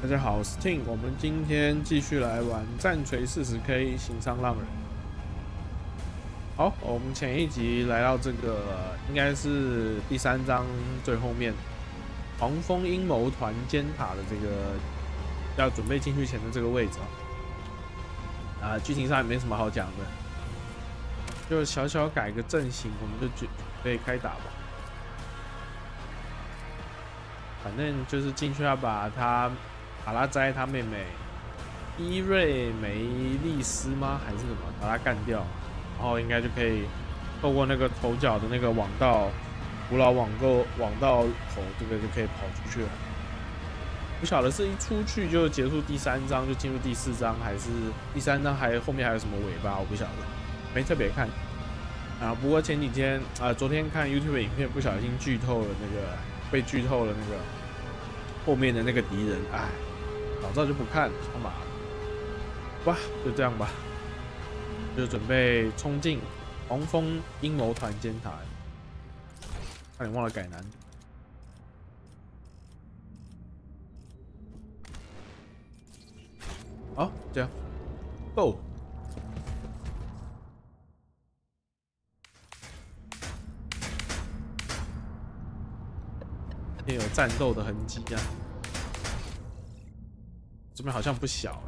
大家好，我是 Ting， 我们今天继续来玩战锤 40K 行商浪人。好，我们前一集来到这个应该是第3章最后面，狂风阴谋团尖塔的这个要准备进去前的这个位置啊。剧情上也没什么好讲的，就小小改个阵型，我们就准备开打吧。反正就是进去要把他马拉斋他妹妹伊瑞梅利斯吗？还是什么？把他干掉，然后应该就可以透过那个头角的那个网道，古老网道口，这个就可以跑出去了。不晓得是一出去就结束第3章，就进入第4章，还是第3章后面还有什么尾巴？我不晓得，没特别看啊。不过前几天昨天看 YouTube 影片，不小心剧透了被剧透了那个后面的那个敌人，哎。早知道就不看，他妈的！哇，就这样吧，就准备冲进狂风阴谋团尖塔。差点忘了改难度。好，这样 ，Go！ 也有战斗的痕迹啊。这边好像不小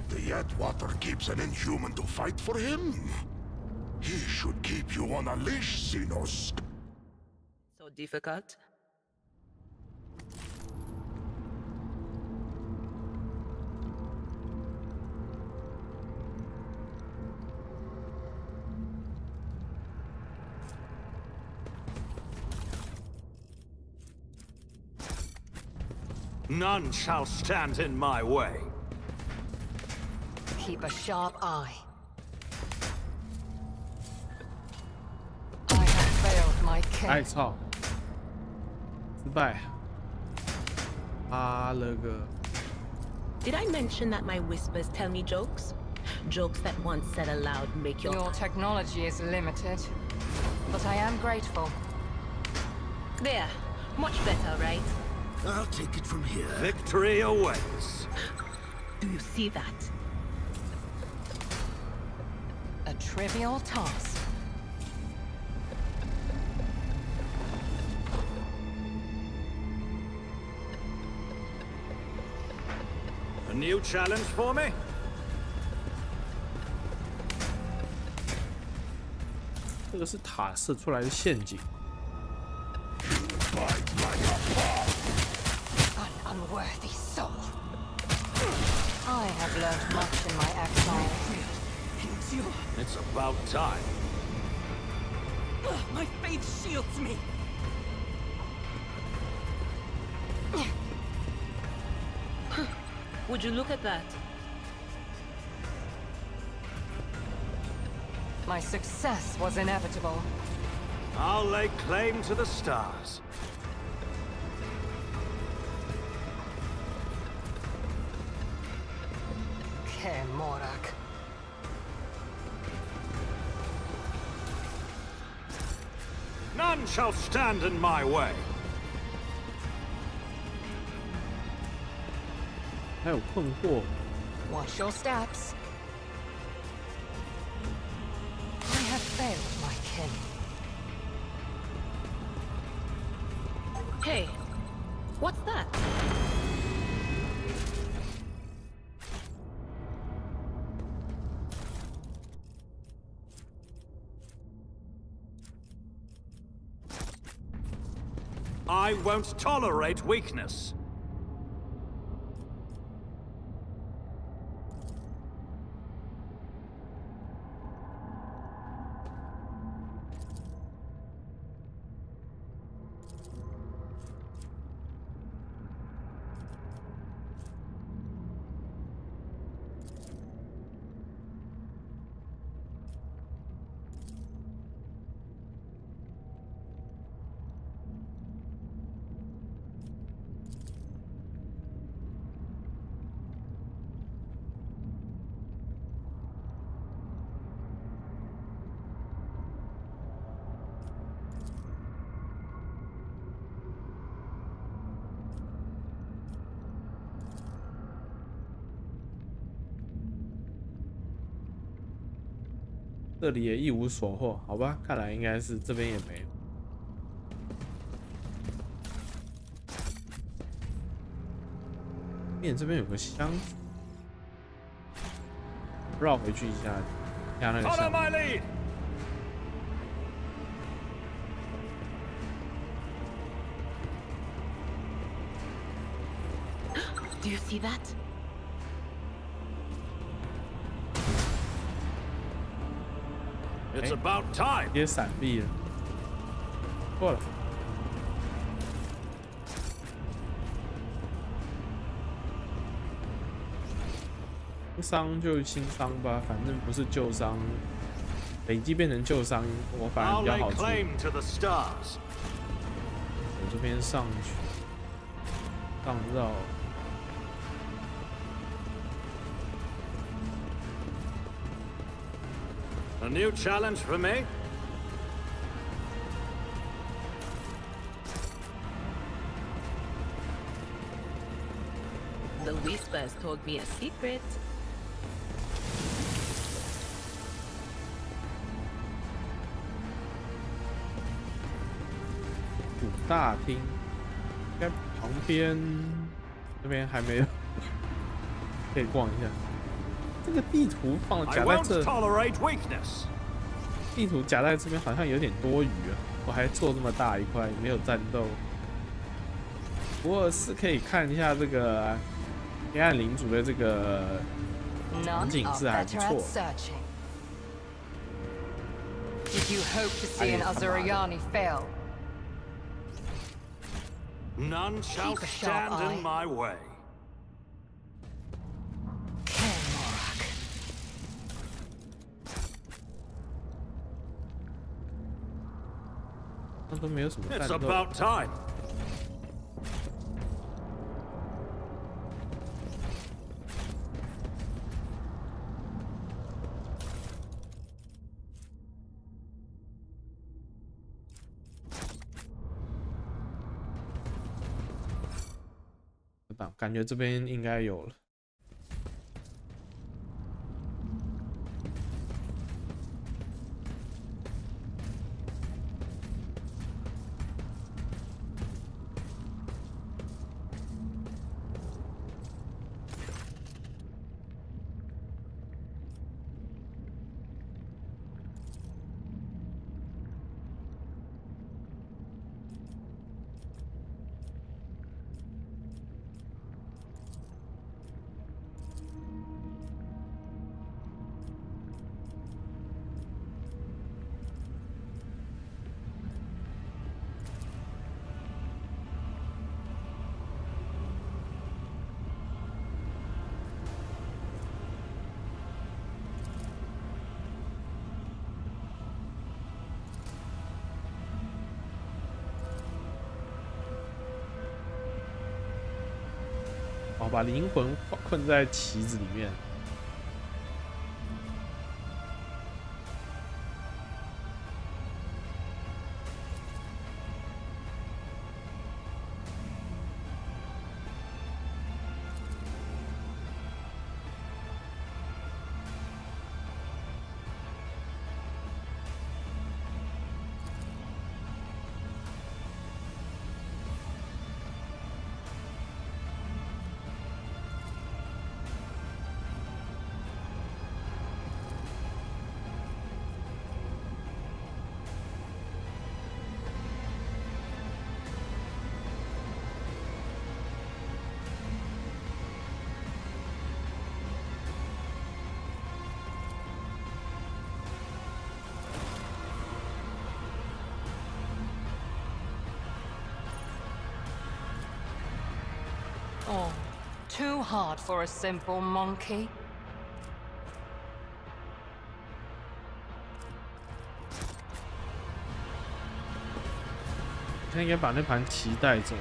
The Atwater keeps an inhuman to fight for him. He should keep you on a leash, Xenos. So difficult? None shall stand in my way. Keep a sharp eye. I have failed my king. 哎操！失败！啊了个！ Did I mention that my whispers tell me jokes? Jokes that once said aloud make your... Your technology is limited, but I am grateful. There. Much better, right? I'll take it from here. Victory awaits. Do you see that? A trivial task. A new challenge for me? 这个是塔射出来的陷阱。 Unworthy soul. I have learned much in my exile. It's about time. My faith shields me. Would you look at that? My success was inevitable. I'll lay claim to the stars. Morak. None shall stand in my way. 还有困惑。 Watch your steps. I have failed my kin. Hey, what's that? I won't tolerate weakness. 这里也一无所获，好吧，看来应该是这边也没有。面这边有个箱子，绕回去一下，看那个箱子。Do you see that? 直接闪避了，过了。新伤就新伤吧，反正不是旧伤，累积变成旧伤，我反而比较好处理。我这边上去，上绕。 A new challenge for me? The Whispers told me a secret. 主大厅，应该旁边这边还没有，可以逛一下。 这个地图放夹在这，地图夹在这边好像有点多余啊！我还做这么大一块，没有战斗。不过是可以看一下这个黑暗领主的这个场景是还不错。Did you hope to see an Azuriani fail? None shall stand in my way. 那都没有什么战斗。 It's about time. 感觉这边应该有了。 把灵魂困在旗子里面。Oh, too hard for a simple monkey. 他应该把那盘棋带走，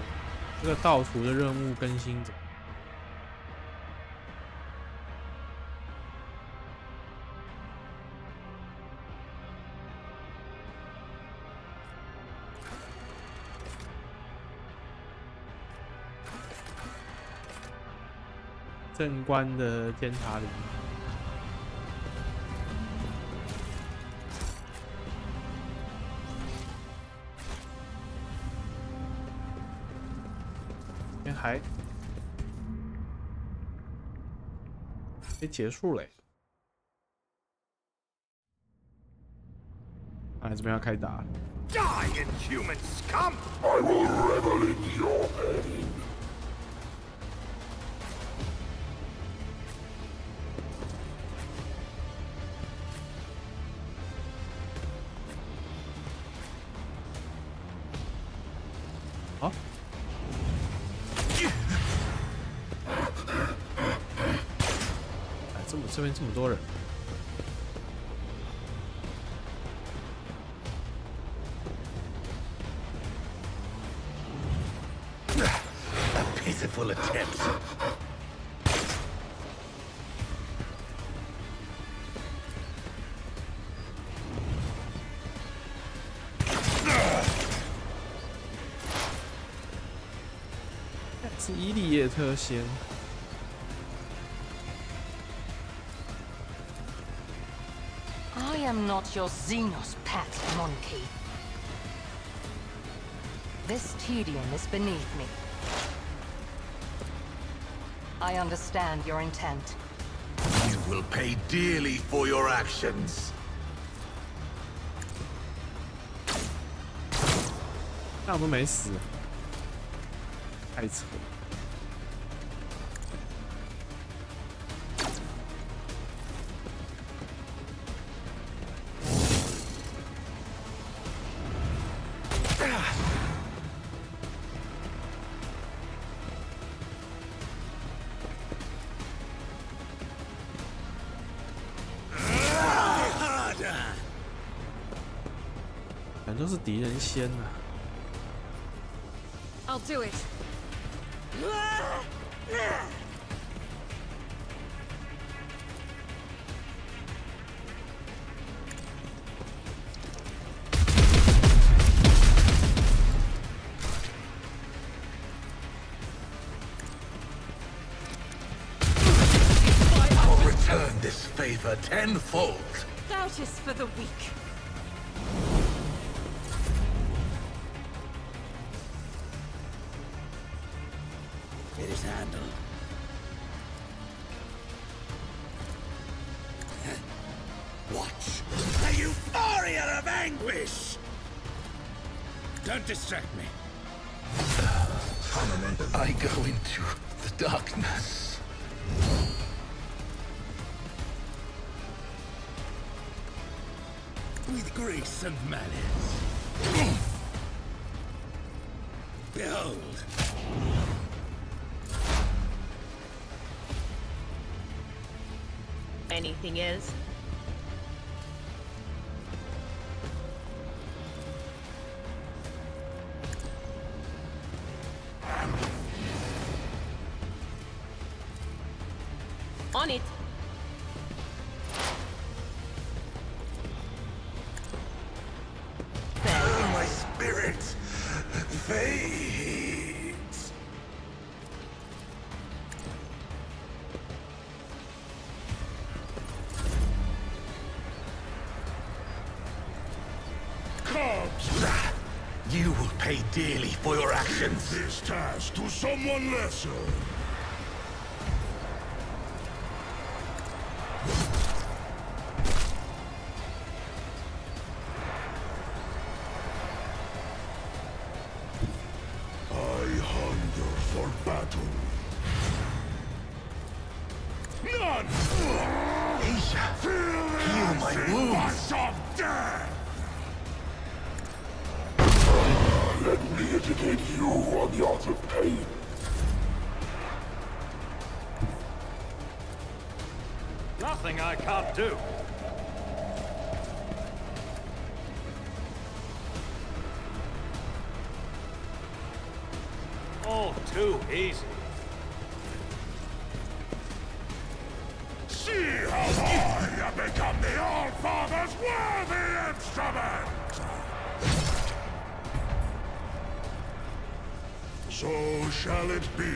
这个盗图的任务更新走。正官的监察里。还结束嘞。哎，这边要开打。Die, inhuman scum! I will revel in your pain. 好。哎，这边这么多人。 Pitiful attempt. That's 是伊莉耶特先。I am not your Xenos pet monkey. This tedium is beneath me. I understand your intent. You will pay dearly for your actions. 那我们没死，太扯。反正都是敌人先啊。 I'll do it. I'll return this favor tenfold. Doubt is for the weak. It is handled. Watch the euphoria of anguish! Don't distract me. I go into the darkness. With grace and malice. Behold. Anything else? On it. My spirit fades. You will pay dearly for your actions. Give this task to someone lesser. I hunger for battle. None! Asia, heal my wounds. Of death! Let me educate you on the art of pain. Nothing I can't do. All too easy. See how I have become the All-Father's worthy instrument! So shall it be.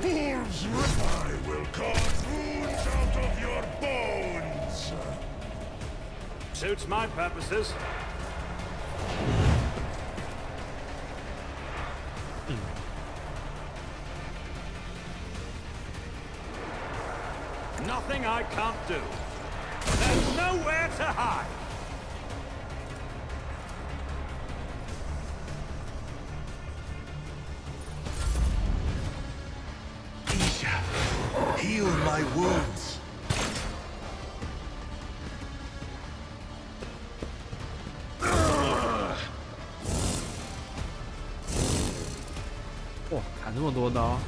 Wolves, I will carve wounds out of your bones. Suits my purposes. I can't do. There's nowhere to hide. Heal my wounds. 哇，砍这么多刀！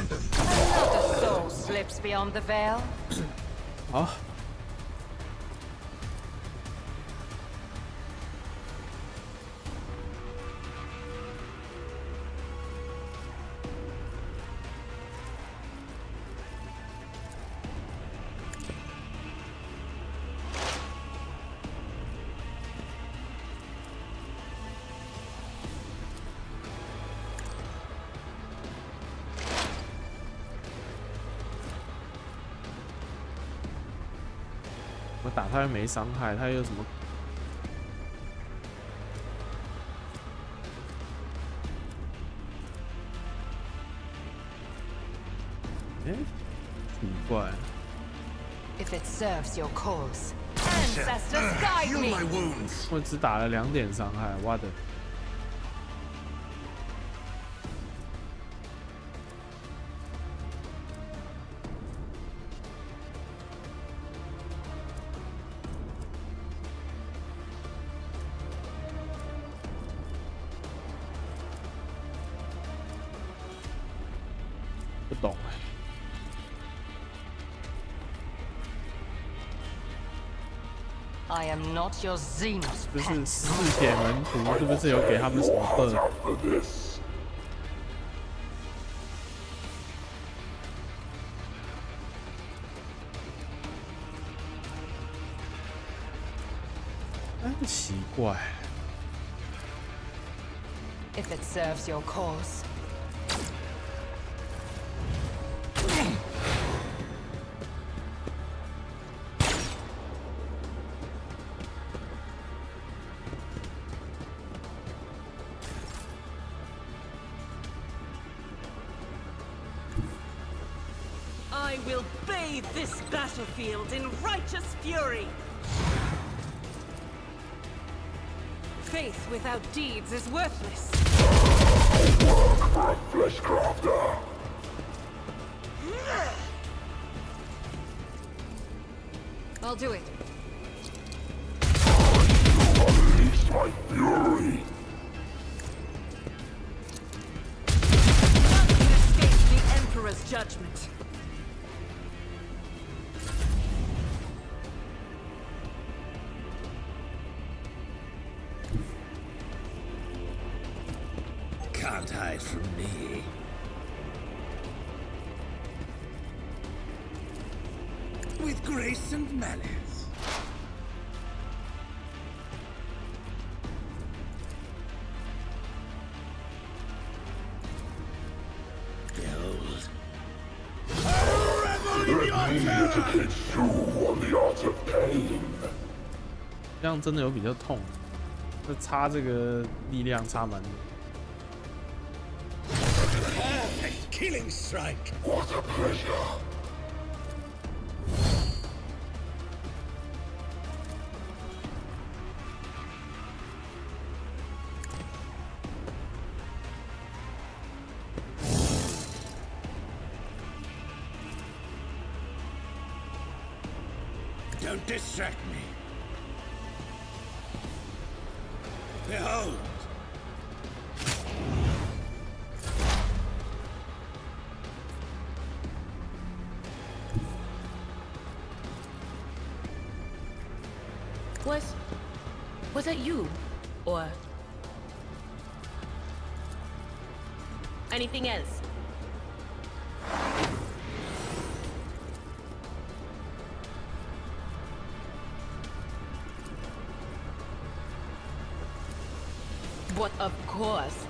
The soul slips beyond the veil. 好。我打他又没伤害，他有什么？哎，奇怪。If it serves your cause, ancestors guide Heal my me. wounds. 我只打了2点伤害，我的。 不懂哎， I am not your Xenos 就是 pet. 四铁门徒是不是有给他们什么 buff？ For this. 哎，奇怪。 If it serves your cause. I will bathe this battlefield in righteous fury. Faith without deeds is worthless. Work for a flesh crafter. I'll do it. Unleash my fury. None can escape the Emperor's judgment. Can't hide from me. With grace and malice. Behold. Let me educate you on the art of pain. 这样真的有比较痛，这差这个力量差蛮多。 Perfect killing strike. What a pleasure. Don't distract me. Behold. Was that you? Or anything else? But of course.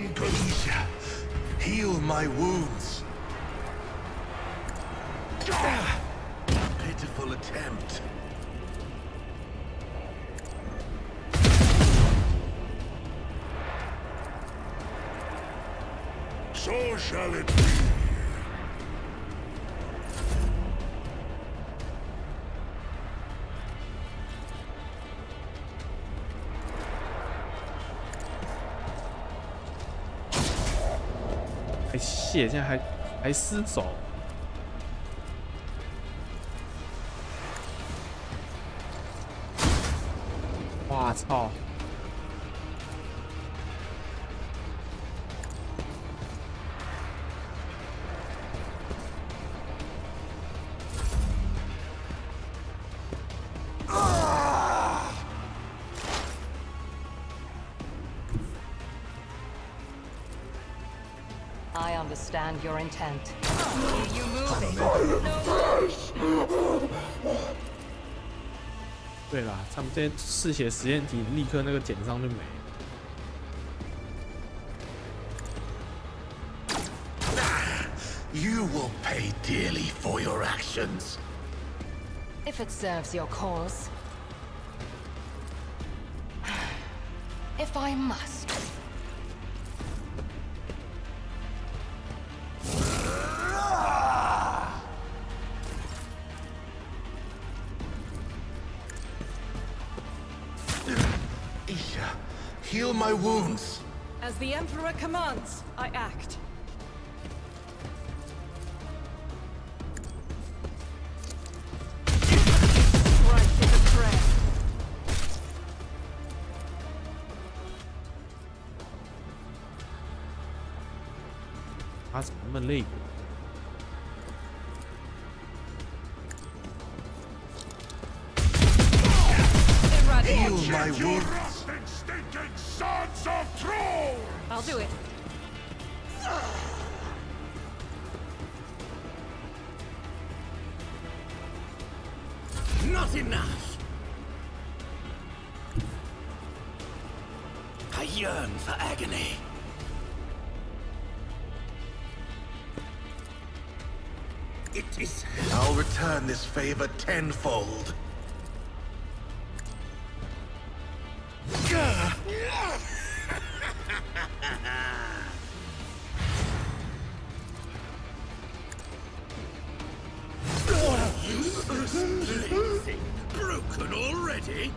Ganesha, heal my wounds. Pitiful attempt. So shall it be. 还卸，现在还失手。哇操！I understand your intent. You move it. No. 对啦，他们这些嗜血实验体立刻那个减伤就没了。You will pay dearly for your actions. If it serves your cause. If I must. Heal my wounds. As the Emperor commands, I act. Right is a prayer. 他怎么那么累？ Heal my wounds. I'll do it. Not enough. I yearn for agony. It is. I'll return this favor tenfold. Broken already?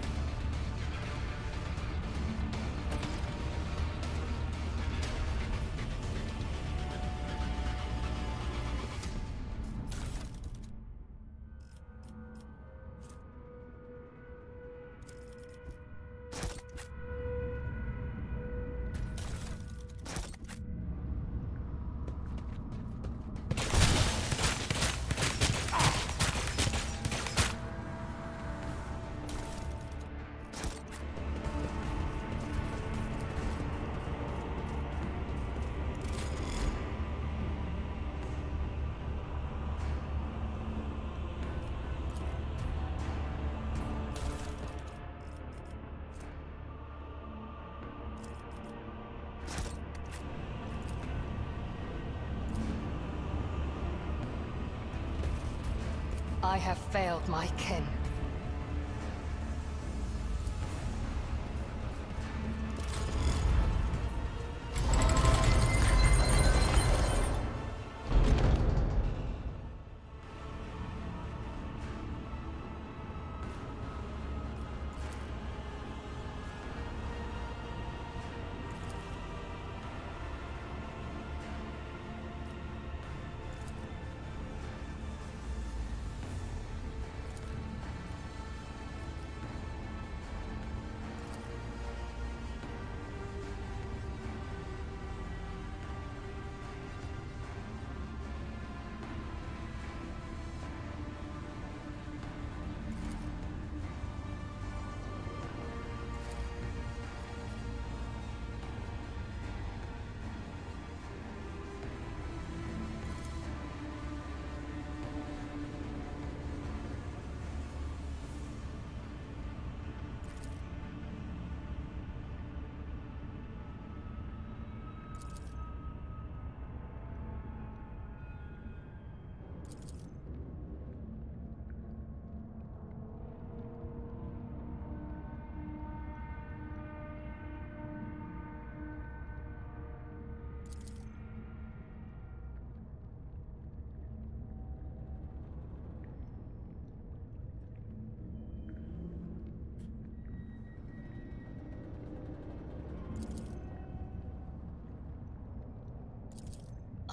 I have failed my kin.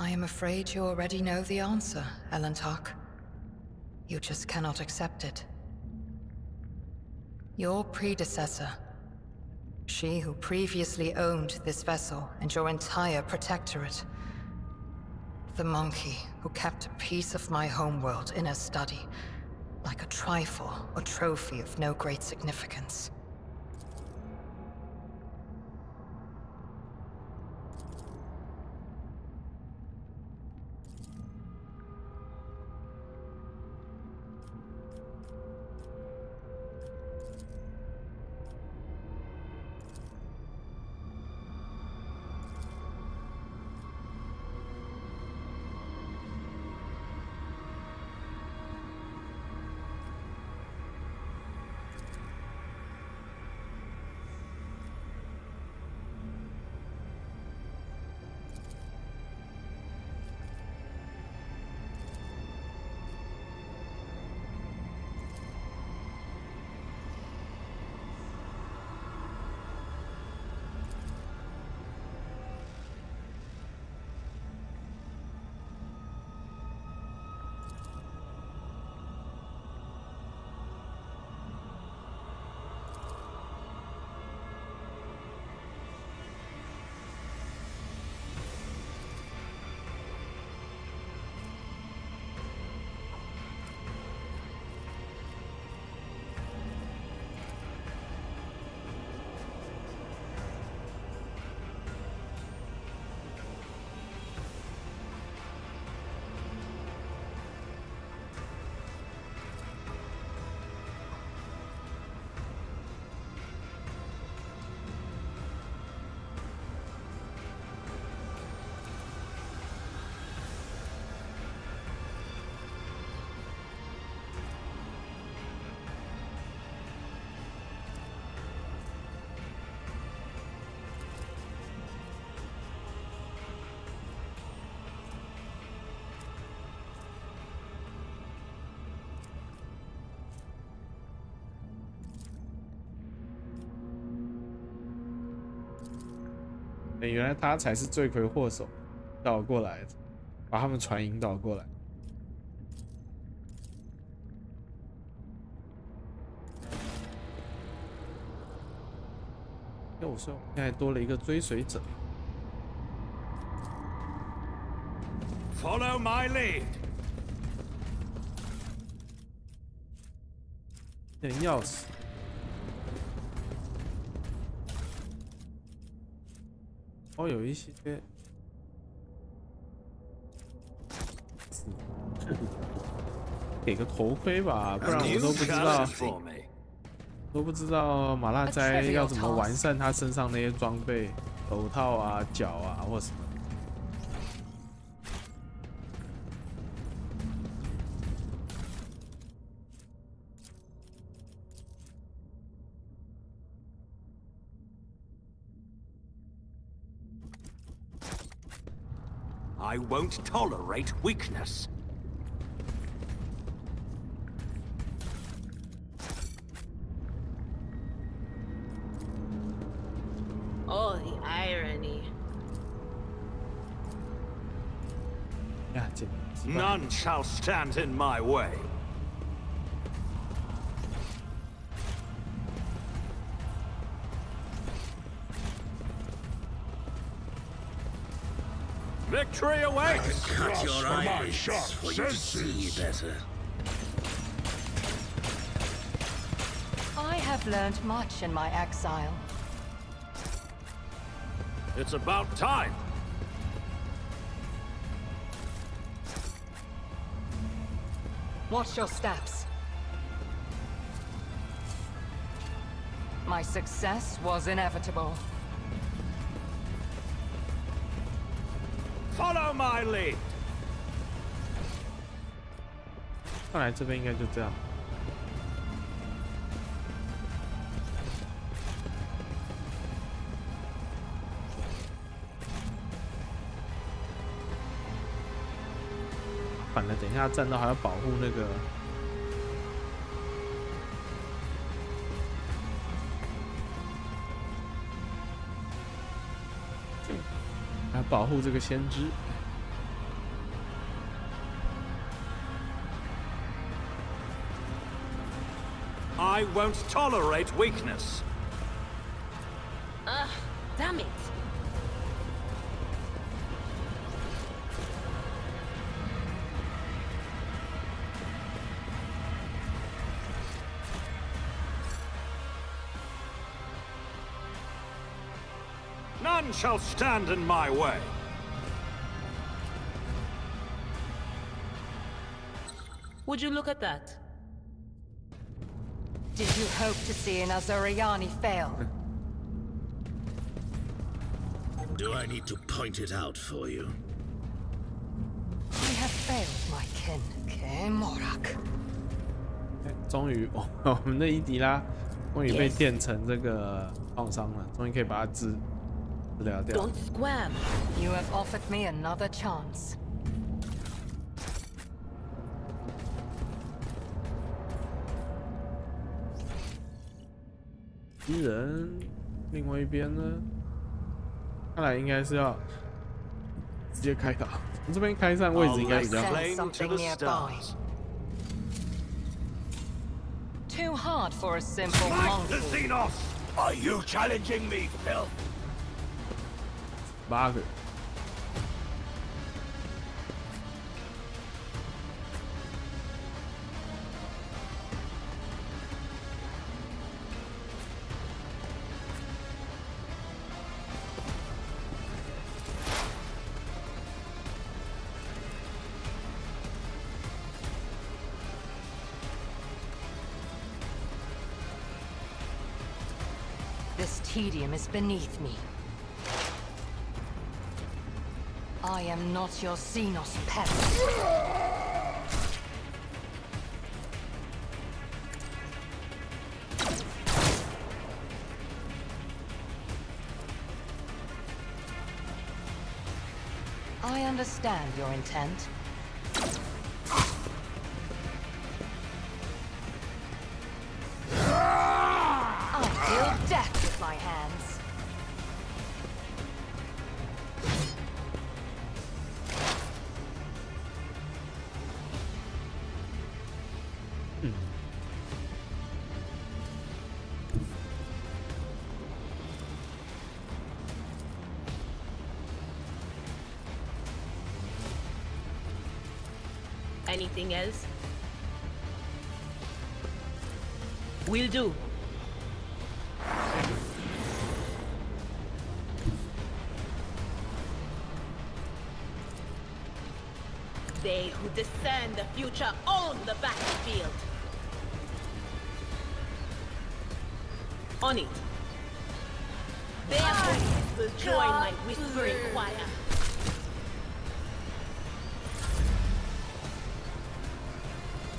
I am afraid you already know the answer, Elentok. You just cannot accept it. Your predecessor, she who previously owned this vessel and your entire protectorate, the monkey who kept a piece of my homeworld in her study, like a trifle or trophy of no great significance. 原来他才是罪魁祸首，引导过来的，把他们船引导过来。我说现在多了一个追随者。Follow my lead. 点钥匙。哦，有一些，给个头盔吧，不然我都不知道马拉斋要怎么完善他身上那些装备，手套啊、脚啊或什么。I won't tolerate weakness. Oh, the irony. None shall stand in my way. Victory awaits! Cut your eyes for you to see better. I have learned much in my exile. It's about time. Watch your steps. My success was inevitable. Follow my lead. 看来这边应该就这样。反了，等一下战斗还要保护那个。还要保护这个先知。I won't tolerate weakness. Damn it. None shall stand in my way. Would you look at that? Did you hope to see an Azuriani fail? Do I need to point it out for you? I have failed my kin, Kemorak. 终于，我们的伊迪拉终于被电成这个创伤了，终于可以把它治疗掉。Don't squab. You have offered me another chance. 敌人，另外一边呢？看来应该是要直接开打。从这边开上位置应该比较好。 Something nearby. Too hard for a simple Fight the monkey. Xenos! Are you challenging me, Phil? 8个。 This tedium is beneath me. I am not your Xenos pet. I understand your intent. I deal death with my hands. Anything else? Will do. They who discern the future own the battlefield. On it. Their voices will join my whispering choir.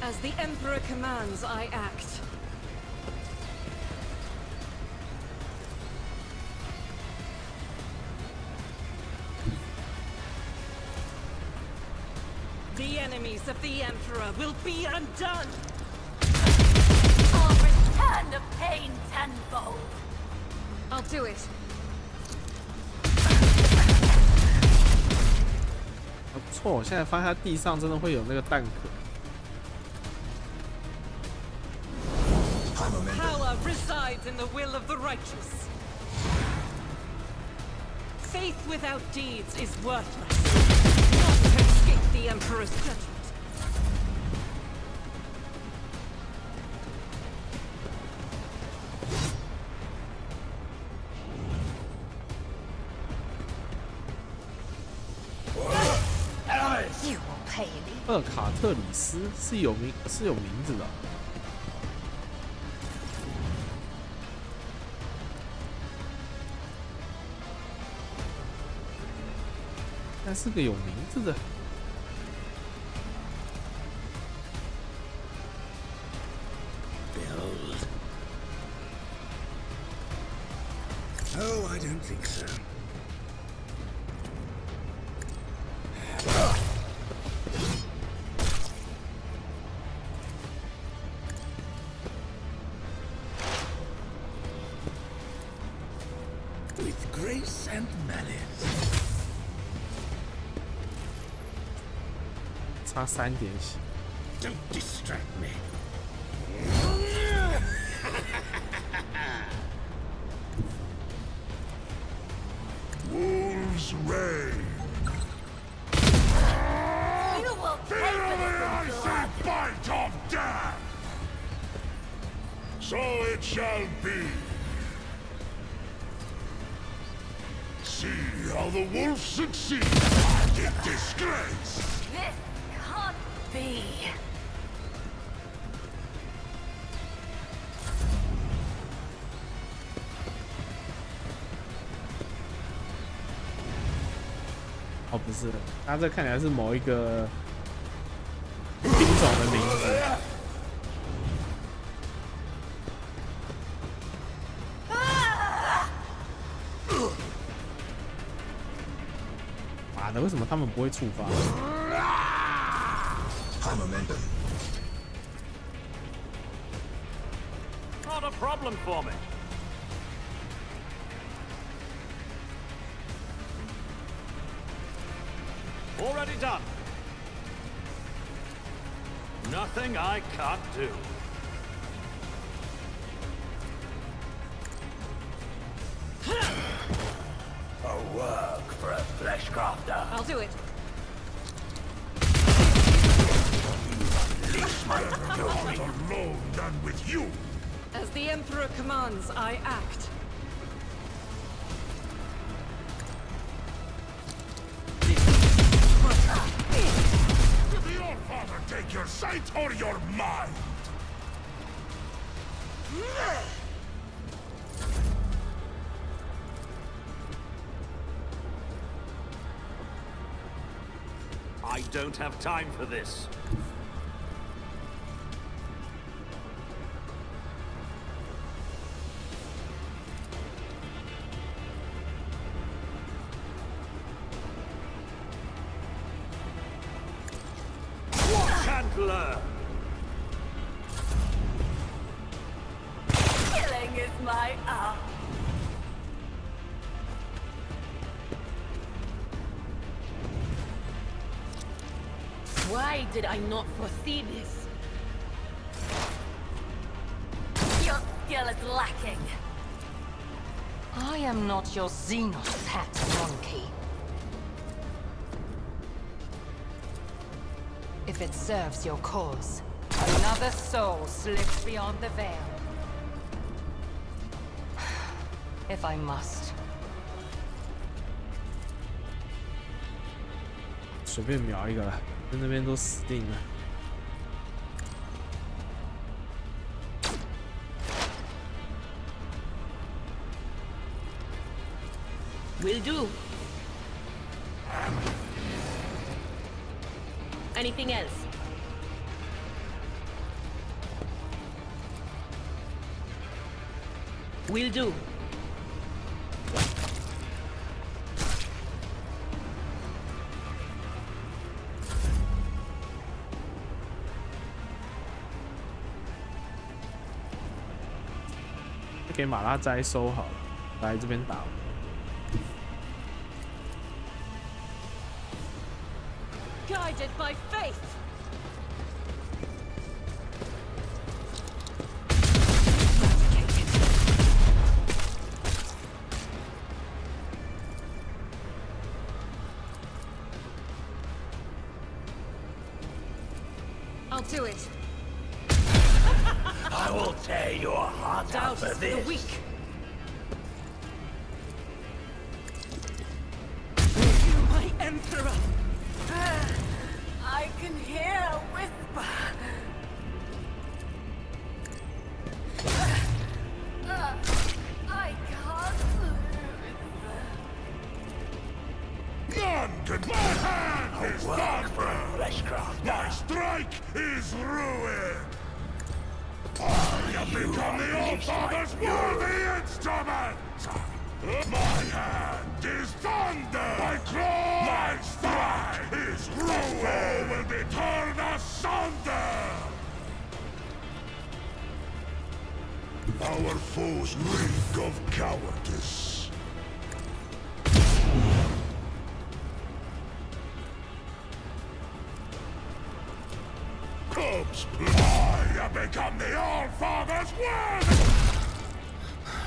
As the Emperor commands, I act. The enemies of the Emperor will be undone! I'll return the pain tenfold. I'll do it. 不错，我现在发现它地上真的会有那个蛋壳。 Power resides in the will of the righteous. Faith without deeds is worthless. None can escape the Emperor's judgment. You will pay me. 厄卡特里斯是有名字的。 但是个有名字的。 Behold. Oh, I don't think so. With grace and malice. 差3点血。 Don't distract me. Wolves reign. You will pay for this in blood. Fight of death. So it shall be. See how the wolves succeed in disgrace. This can't be.哦，不是，他这看起来是某一个品种的名字。妈的，为什么他们不会触发 High momentum. Not a problem for me. Already done. Nothing I can't do. A work for a flesh crafter. I'll do it. Least my not alone than with you. As the Emperor commands, I act. Will your father take your sight or your mind? I don't have time for this. Watch and learn. Killing is my art. Why did I not foresee this? Your skill is lacking. I am not your Xenos hat monkey. If it serves your cause, another soul slips beyond the veil. If I must. 随便秒一个了，在那边都死定了。Will do. Anything else? Will do.就给马拉斋收好了，来这边打。Guided by faith. I'll do it. I will tear your heart out Doubt for is for the this. weak. My Emperor. I can hear a whisper. I can't lose. None can. My hand is Work for thunder. a flesh crafter. My strike is ruin. I have become the All-Father's worthy instrument. My hand is thunder. My claw. My strike is ruin. The foe will be torn asunder. Our foes reek of cowardice. Jokes, I have become the All-Father's word!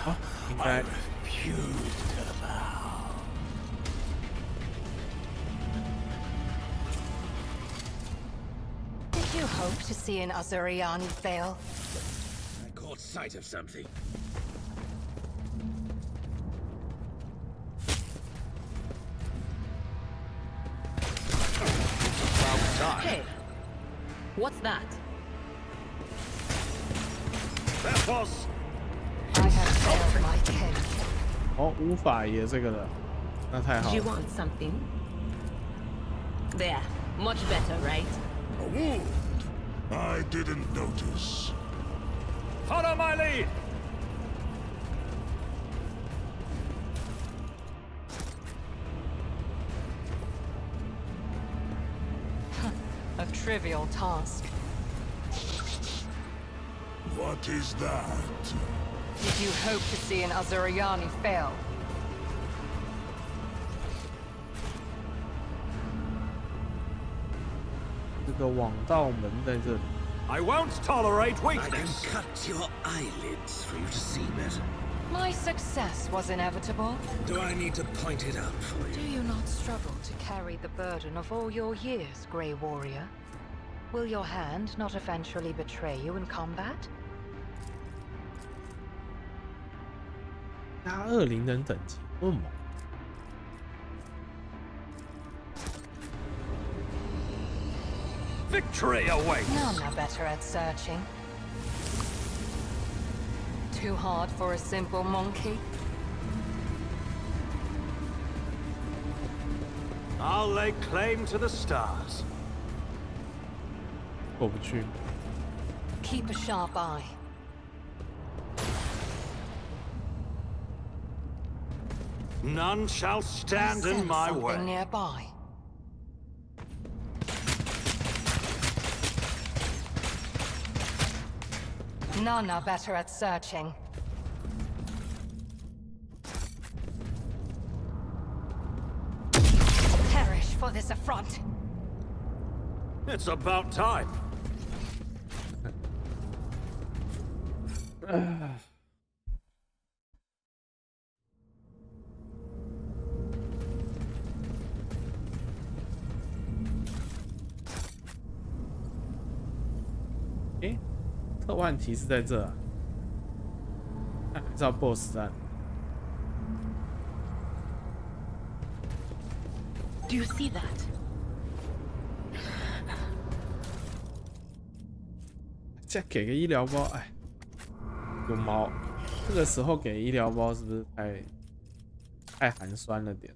好，应该 Refuse to bow. Did you hope to see an Azuriani fail? I caught sight of something. Hey, what's that? That was I have failed my kin. 哦，无法爷这个了，那太好 Do you 了。 want something? There, much better, right? A wound? I didn't notice. follow my lead. A trivial task. What is that? Did you hope to see an Azuriani fail? 这个网道门在这里。 I won't tolerate I can weakness. cut your eyelids for you to see better. My success was inevitable. Do I need to point it out for Do you? you not struggle to carry the burden of all your years, Grey Warrior? Will your hand not eventually betray you in combat? 加20人等级，为什么？ Victory awaits. None are better at searching. Too hard for a simple monkey? I'll lay claim to the stars. 过不去。 Keep a sharp eye. None shall I stand in sense my something way. nearby. None are better at searching. Perish for this affront. It's about time. 诶，特万提是在这啊？那还是要 BOSS 战。 Do you see that? 再给个医疗包，哎，有毛。这个时候给医疗包是不是太寒酸了点？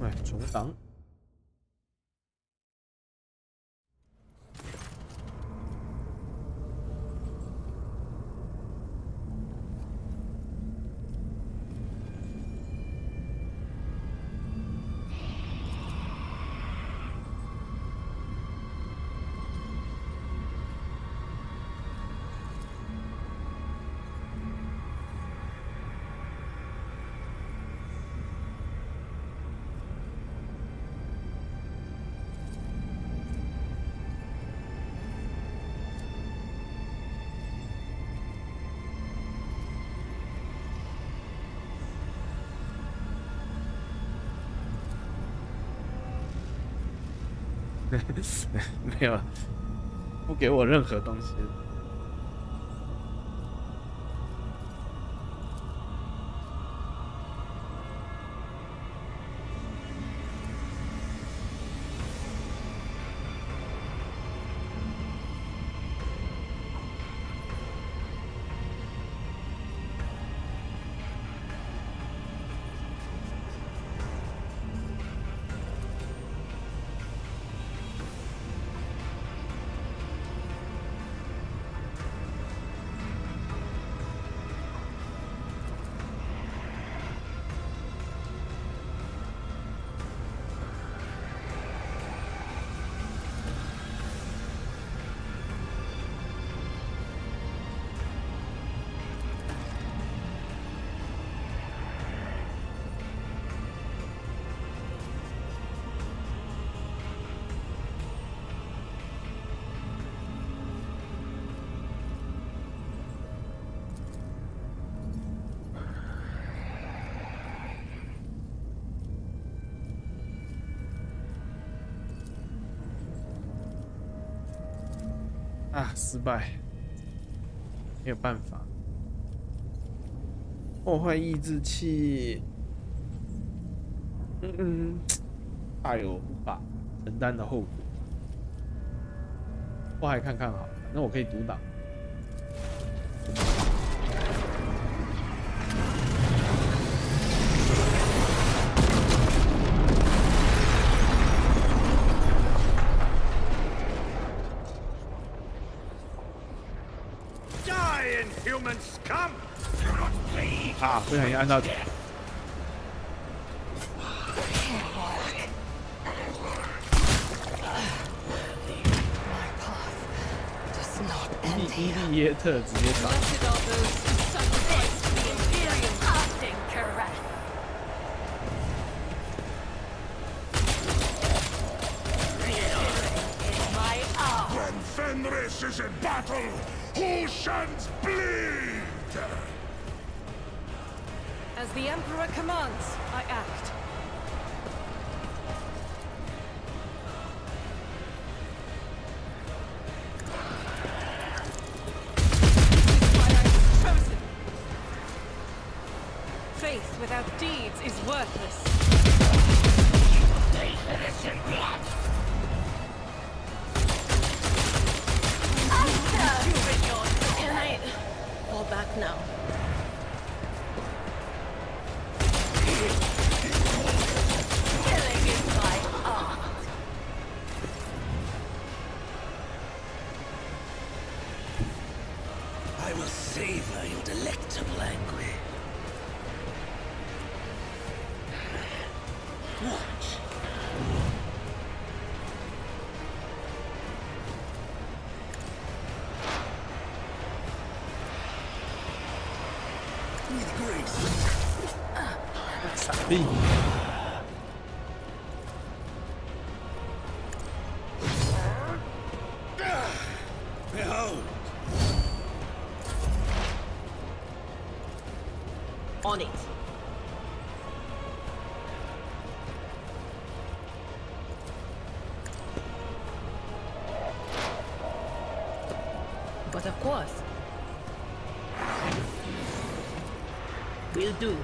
哎，重档。 没有，不给我任何东西。啊，失败，没有办法。破坏抑制器，大有无法承担的后果。破坏看看好了，那我可以独挡。Human scum! 啊！不小心按到。伊莉耶特直接打。When Fenris is in battle, who sheds bleed? As the Emperor commands, I act. Chosen. Faith without deeds is worthless. Can I fall back now? Killing is my art. I will savor your delectable anguish. Watch. With grace. 闪避。Behold. On it. But of course. Will do.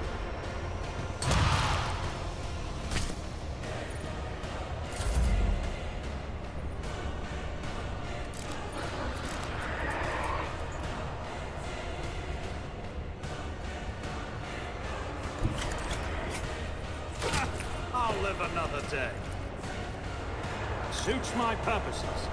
I'll live another day. Suits my purposes.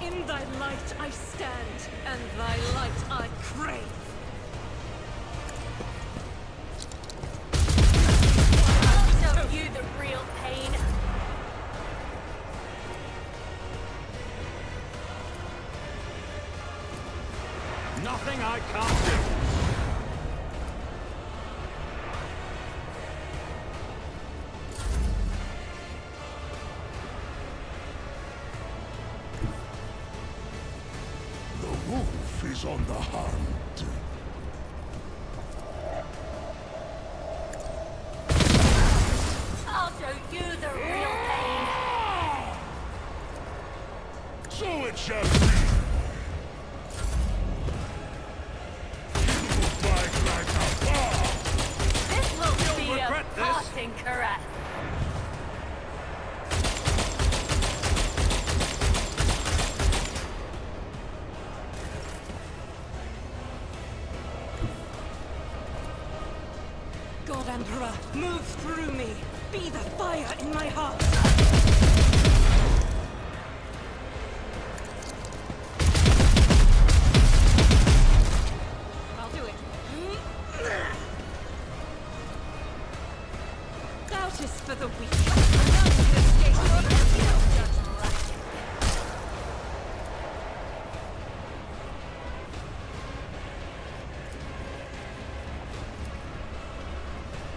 In thy light I stand, and thy light I crave. I'll show you the real pain. Nothing I can't do. The wolf is on the hunt. I'll show you the real pain. So it shall be. You fight like a bomb. This will You'll be a regret this. passing caress. God Emperor, move through me. Be the fire in my heart. I'll do it. Doubt is for the weak. None can escape your judgment.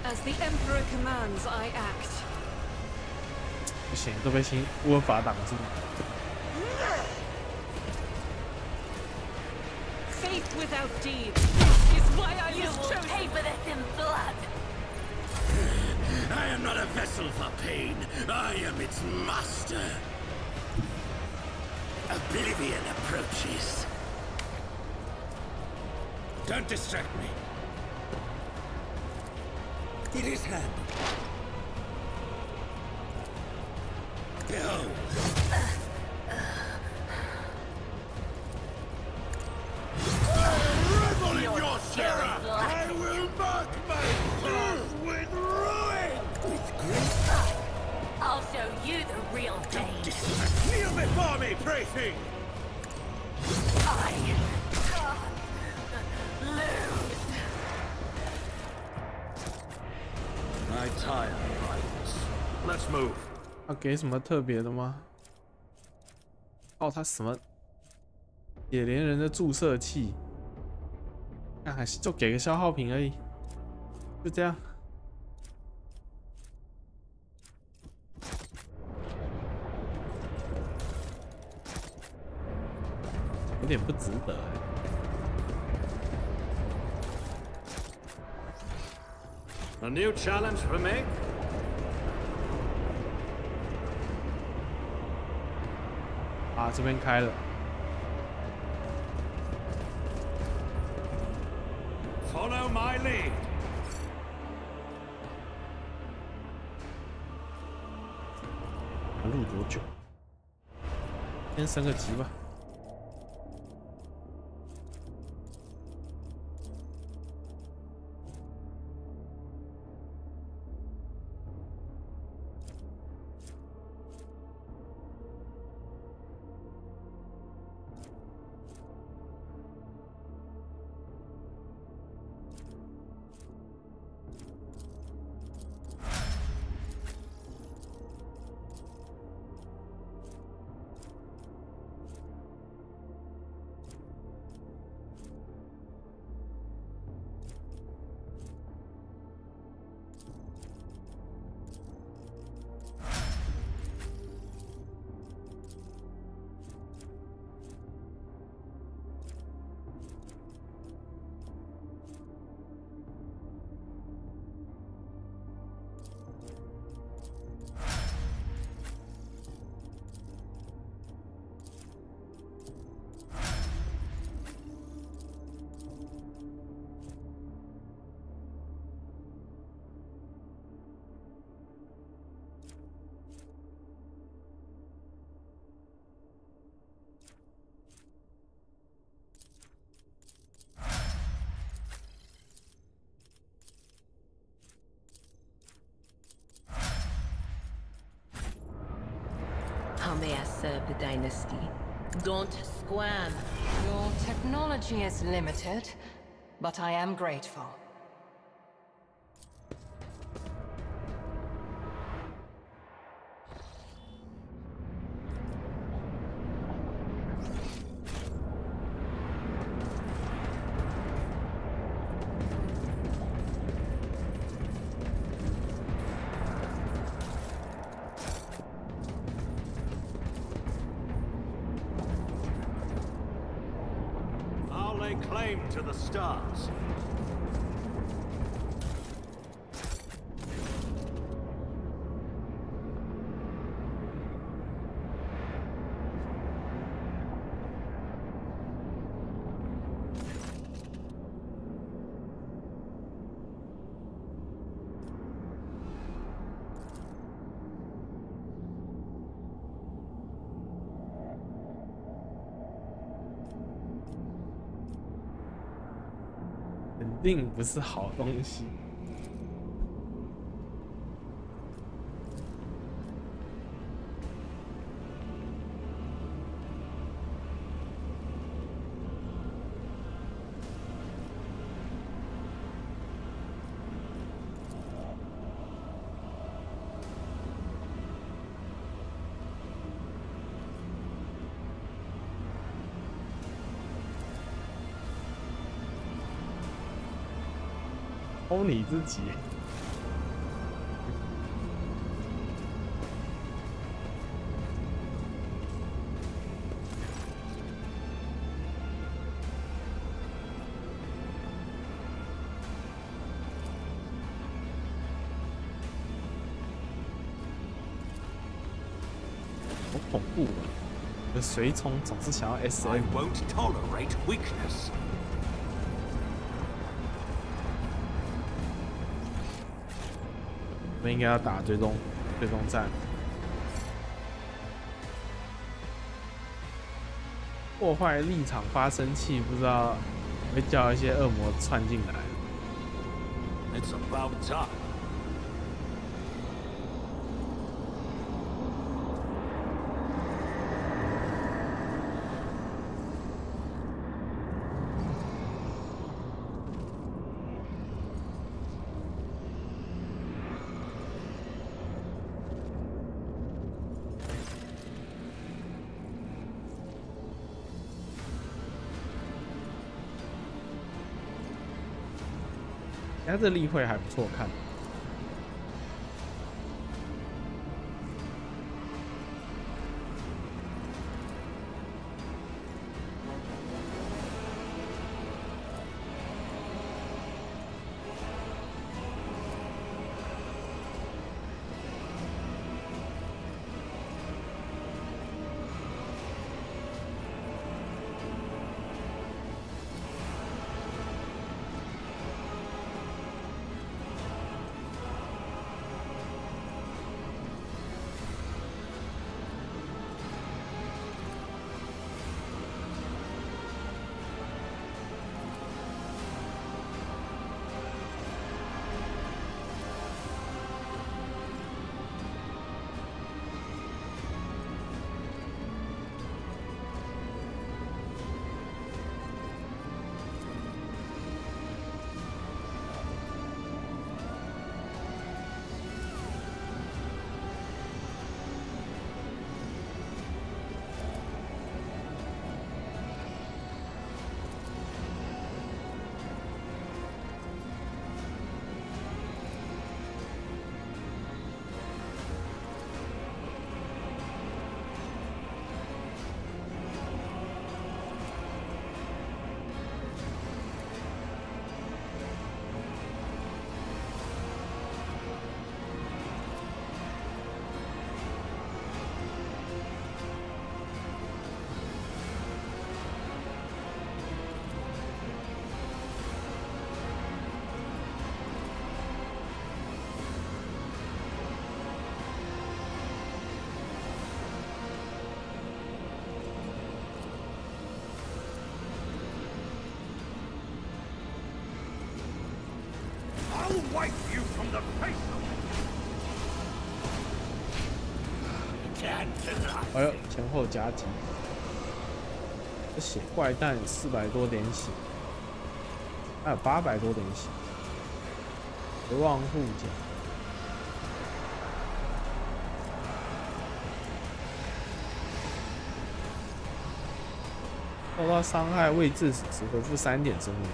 As the Emperor commands, I act. 不行，都被乌尔法挡住。Faith without deeds. This is why I You was will chosen. pay for this in blood! I am not a vessel for pain. I am its master. Oblivion approaches. Don't distract me. It is handled. Behold. Revel in your terror! I will mark my path with ruin! With great... I'll show you the real thing! Kneel before me, pray thing! I can't lose! I tire of violence. Let's move. 要给什么特别的吗？哦，他什么野连人的注射器，看还是就给个消耗品而已，就这样。有点不值得哎。A new challenge for me?啊，这边开了。 Follow my lead. 要录多久？先升个级吧。How may I serve the dynasty? Don't squirm. Your technology is limited, but I am grateful. I'll lay claim to the stars.肯定不是好东西。偷你自己。好恐怖啊！有随从总是想要 SM。I won't tolerate weakness. 我们应该要打追踪战。破坏立场发生器，不知道会叫一些恶魔窜进来。It's about time. 他这例会还不错看。Wipe you from the face of it. Can't deny. 哎呦，前后夹击，这血怪蛋400多点血，还有800多点血，绝望护甲。受到伤害未致死时回复3点生命。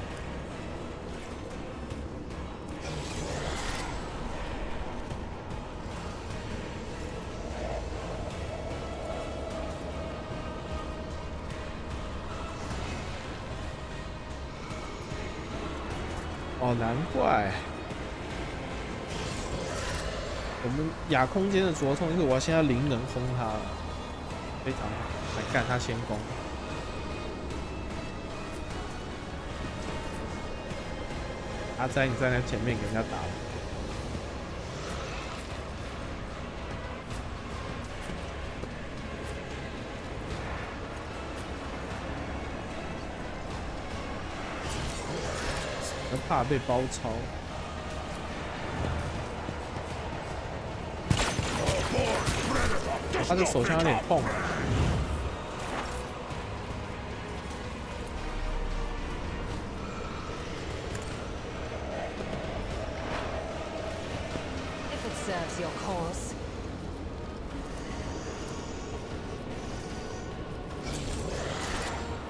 哦，难怪我们亚空间的着重就是我现在灵能轰他了，非常好，来干他先攻。阿斋，你站在前面给人家打了。怕被包抄，他的手枪有点痛。If it serves your cause.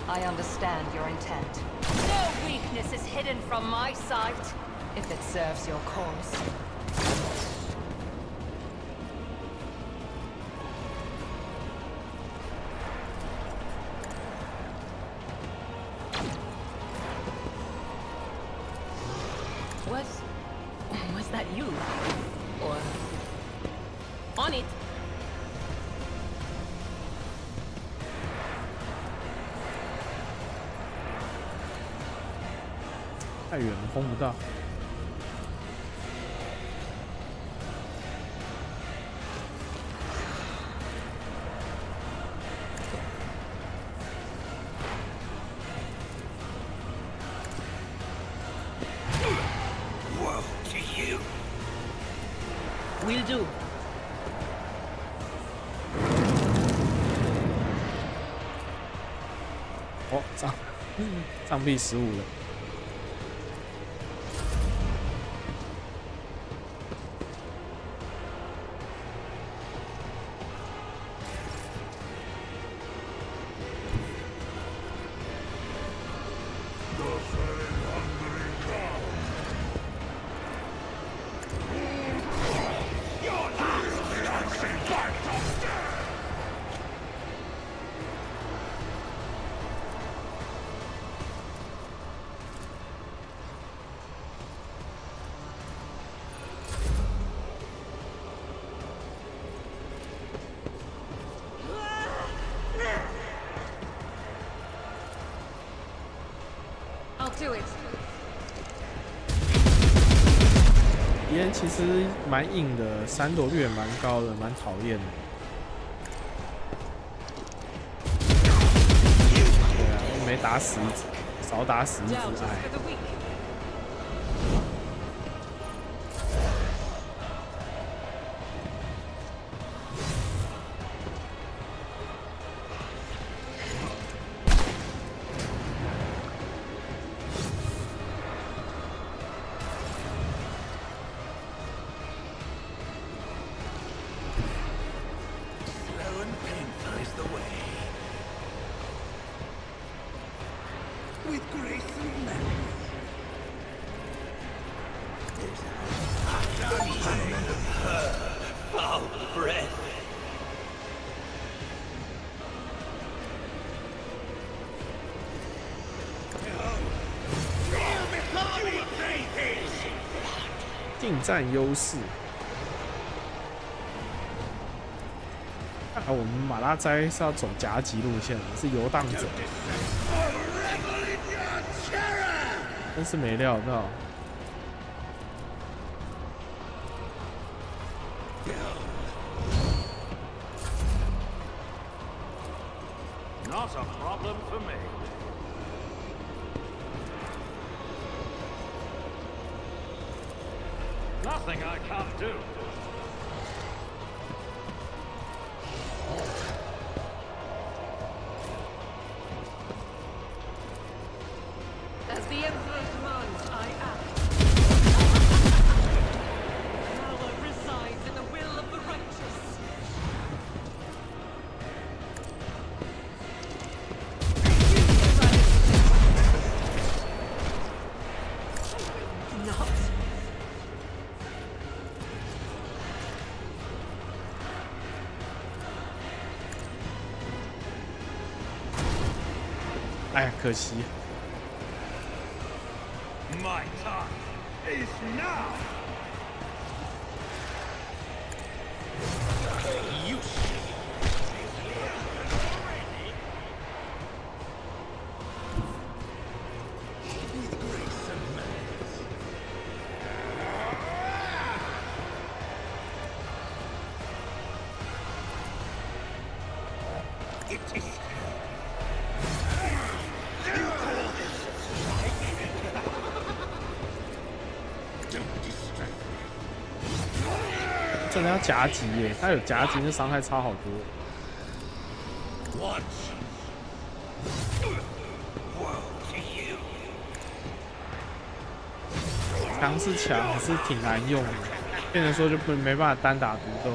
I understand your intent. No weakness is hidden from my sight. If it serves your cause. Was that you? Or on it? 太远了，轰不到。Will do. 哦，障壁15了。Do it. 敌人其实蛮硬的，闪躲率也蛮高的，蛮讨厌的。对啊，没打死一只，少打死一只，哎。近战优势。看来我们马拉斋是要走夹击路线的，是游荡者。真是没料到。Not a problem for me. Nothing I can't do. As the Emperor commands, I act. Power resides in the will of the righteous. Not. 哎呀，可惜。 My time is now! You with grace and malice. It is.真的要夹击耶！他有夹击，那伤害差好多。强是强，可是挺难用的，变成说就没办法单打独斗。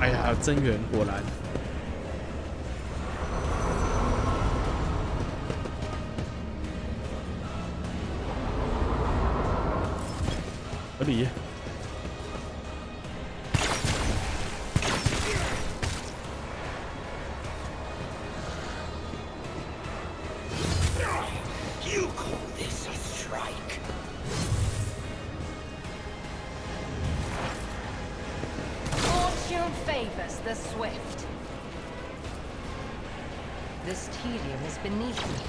哎呀，还有增援，果然。合理。the swift. This tedium is beneath me.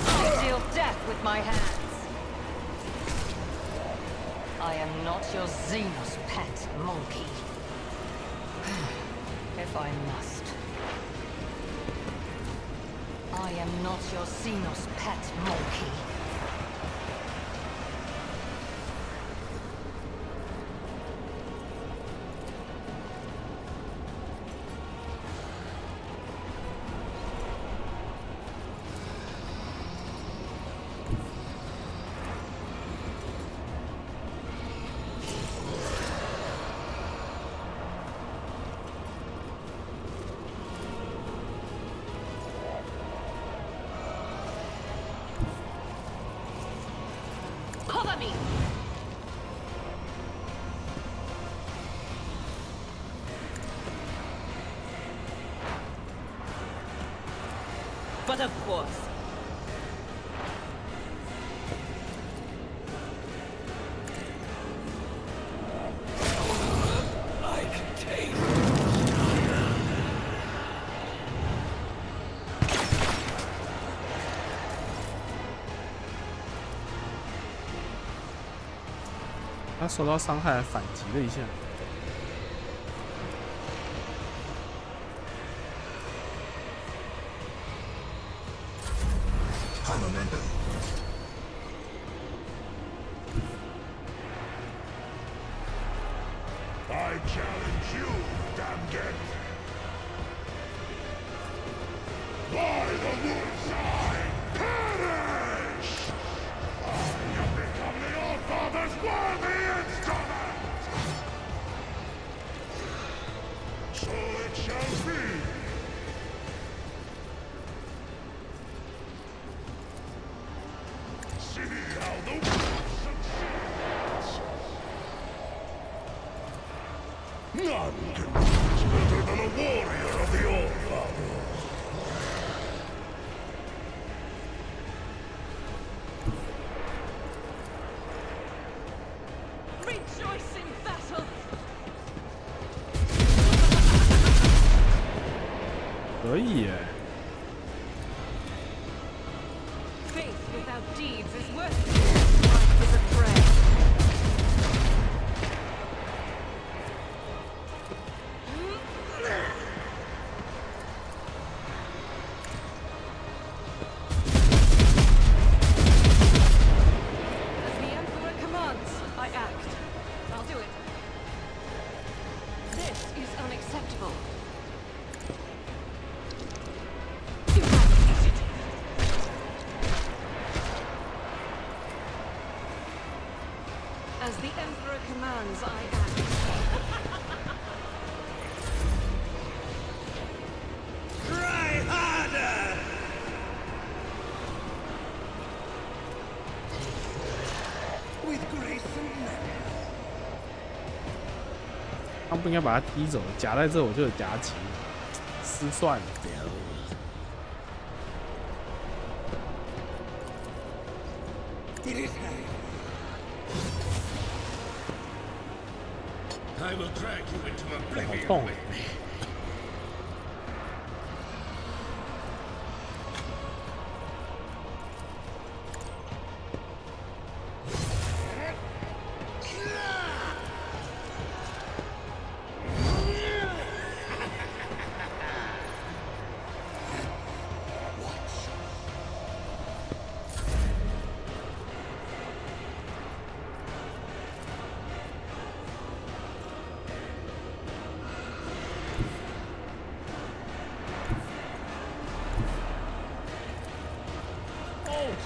I deal death with my hands. I am not your Xenos pet monkey. If I must. I am not your Xenos pet monkey. Cover me! But of course. I can taste. 他受到伤害，反击了一下。I challenge you, damned! By the woodside, perish! You become the All-Father's worthy instrument! So it shall be! See how the world succeeds! None can be better than a warrior of the All-Father! Rejoice in battle! 可以耶， Faith without deeds is worthless. Life is a prayer. As the Emperor commands, I act. I'll do it. This is unacceptable. Eradicate it. As the Emperor commands, I act. Try harder! With grace and merit. 他不应该把他踢走，夹在这我就有夹起，失算了。 It is high. I will drag you into 好 oblivion 痛！ with me.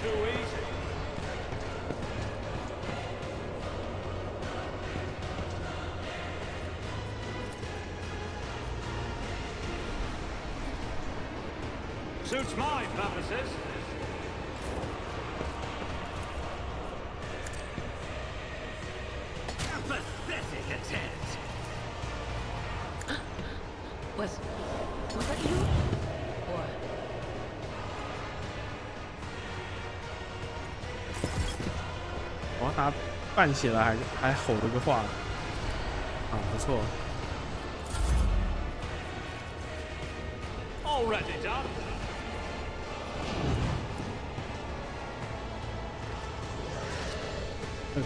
Too easy. Suits my purposes. A pathetic attempt. Was that you? Or What? 他半血了还吼了个话，啊，不错。 Already done.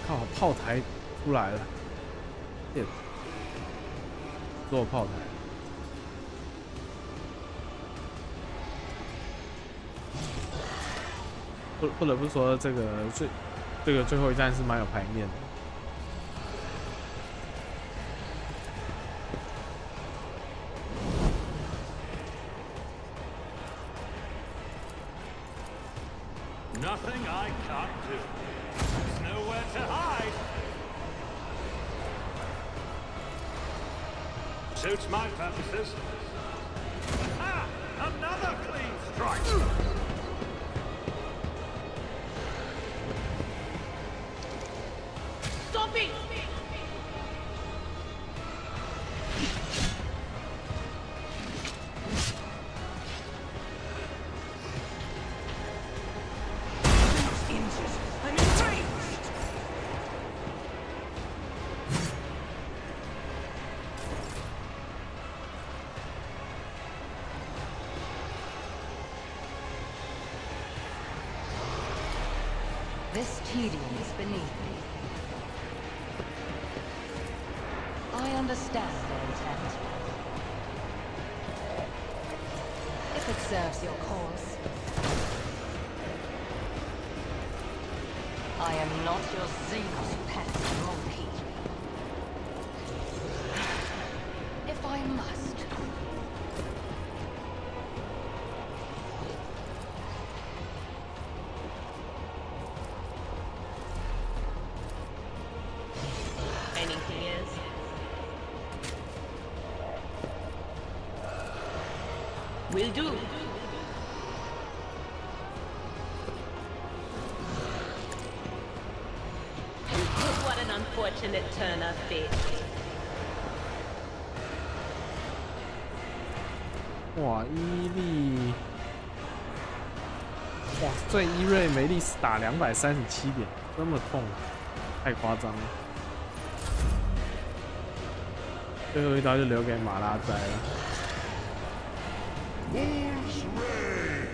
靠，炮台出来了，耶！做炮台。不得不说，这个最后一战是蛮有排面的。 Nothing I can't do. There's nowhere to hide. Suits my purposes. Ah! Another clean strike! Stop it! I'm enraged! This tedium is beneath me. I understand their intent. If it serves your cause. I am not your Xenos pet monkey. If I must. Anything else? Will do. What an unfortunate turn of fate. 哇，伊利，哇，最伊瑞梅丽斯打237点，这么痛，太夸张了。最后一刀就留给马拉斋了。 Wolves reign.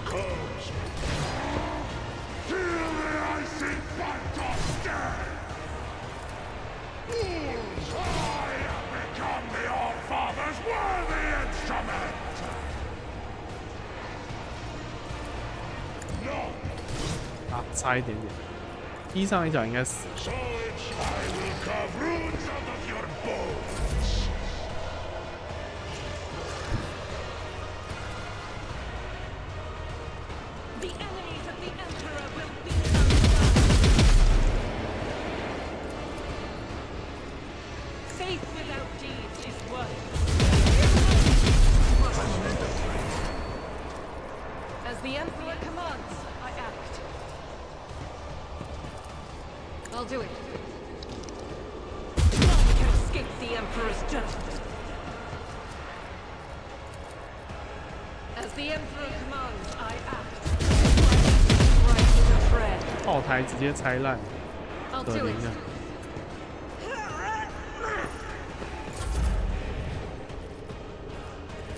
Comes. Feel the icy bite of death. Wolves, I have become the All-Father's worthy instrument. No. 啊，差一点点，踢上一脚应该死。 So it's I will carve runes out of your bones. The enemies of the Emperor will be undone! Faith without deeds is worthless. As the Emperor commands, I act. I'll do it. None can escape the Emperor's judgment. As the Emperor commands, I act. Striking a thread. 炮台直接拆烂， I'll 可 do 怜 it. 啊！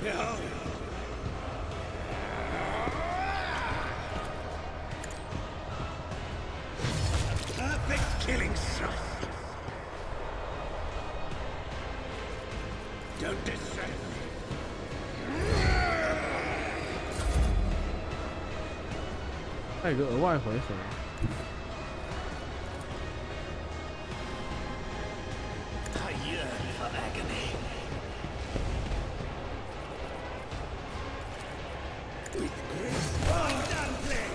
Behold. Perfect killing shot. Don't distract me. 还有个额外回合， I yearn for agony. With grace. Well done, play.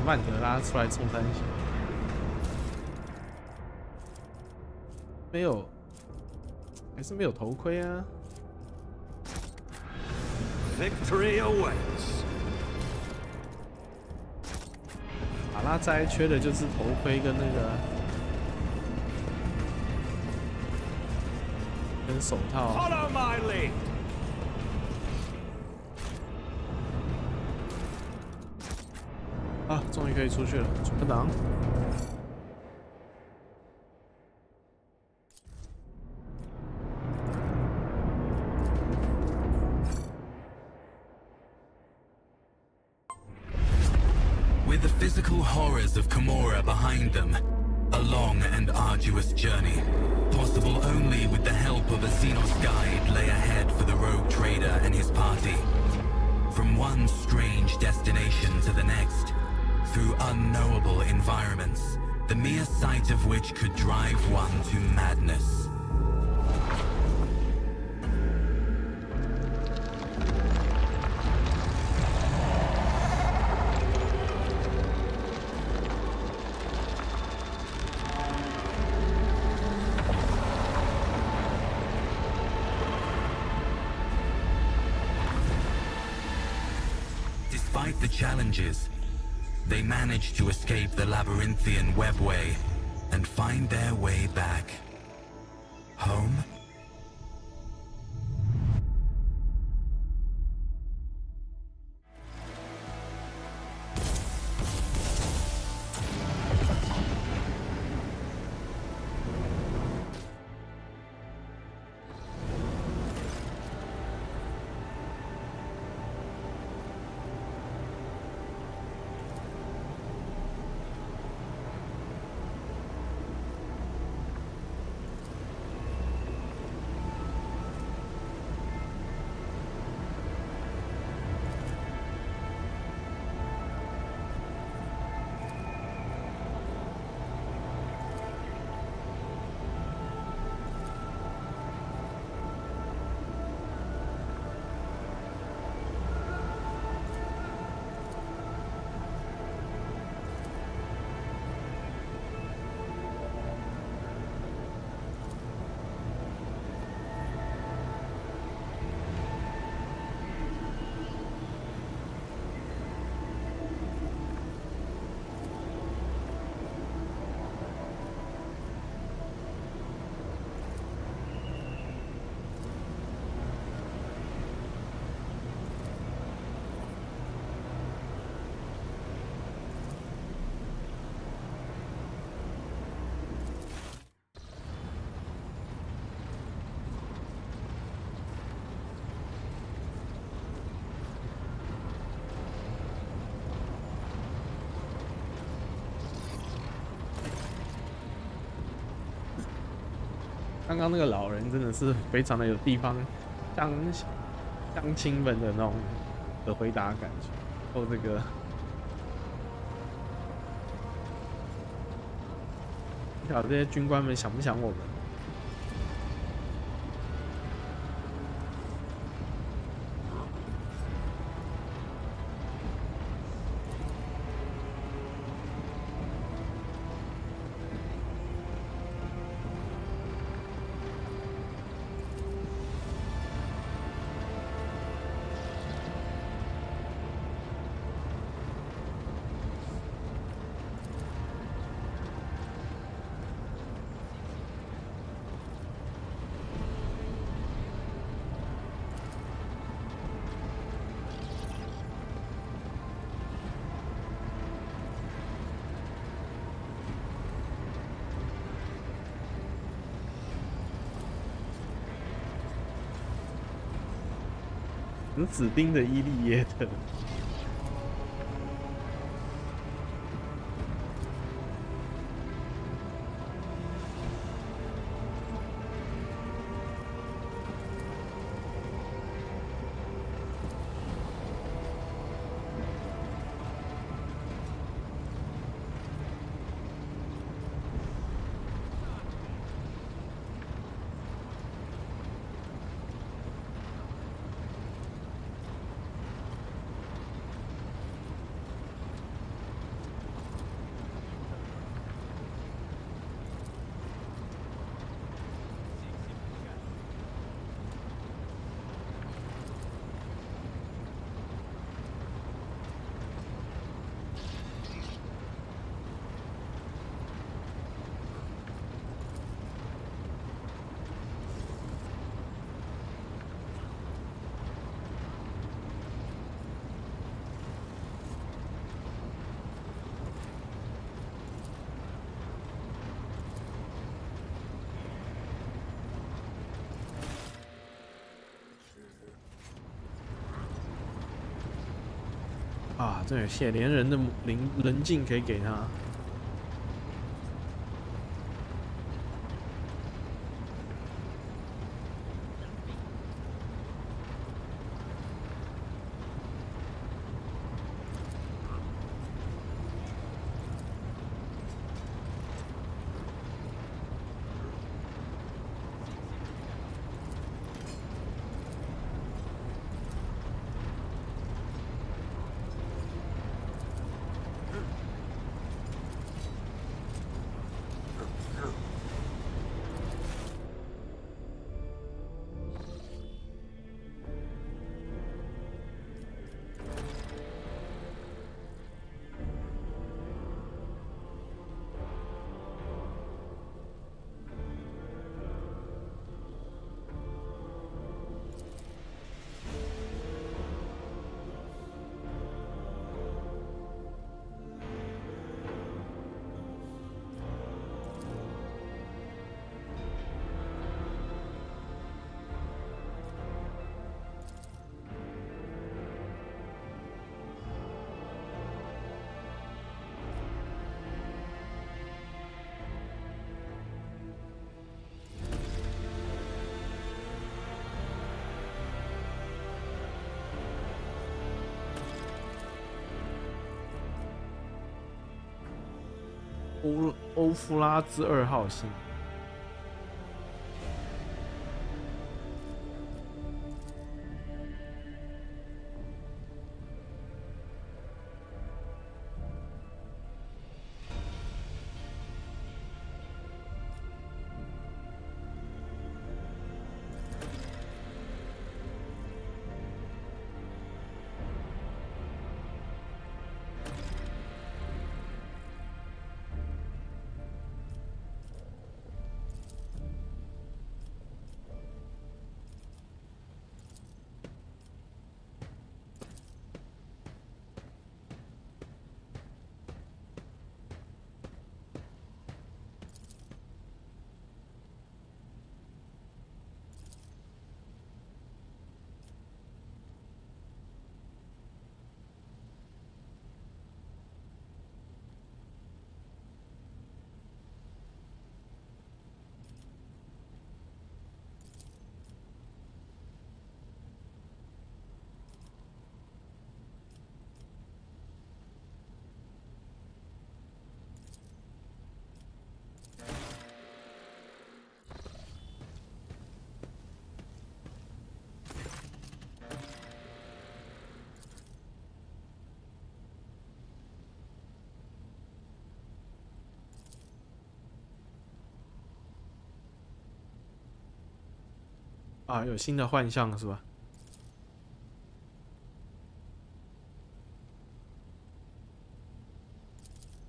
曼德拉出来冲三小，没有，还是没有头盔啊。Victory awaits. 马拉斋缺的就是头盔跟那个跟手套。Follow my lead. 啊，终于可以出去了，主科党。With the physical horrors of Camorra behind them, a long and arduous journey, possible only with the help of a Xenos guide, lay ahead for the rogue trader and his party. From one strange destination to the next, through unknowable environments, the mere sight of which could drive one to madness. Despite the challenges, they managed to escape the labyrinthian webway and find their way back home. 刚刚那个老人真的是非常的有地方乡亲们的那种的回答感觉，哦，这个不晓得这些军官们想不想我们？死死盯着伊利耶特。啊，这有些连人的棱镜可以给他。欧夫拉兹2号星。啊，有新的幻象是吧？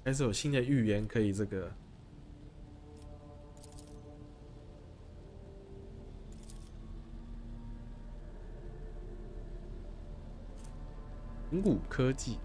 还是有新的预言可以这个？云谷科技。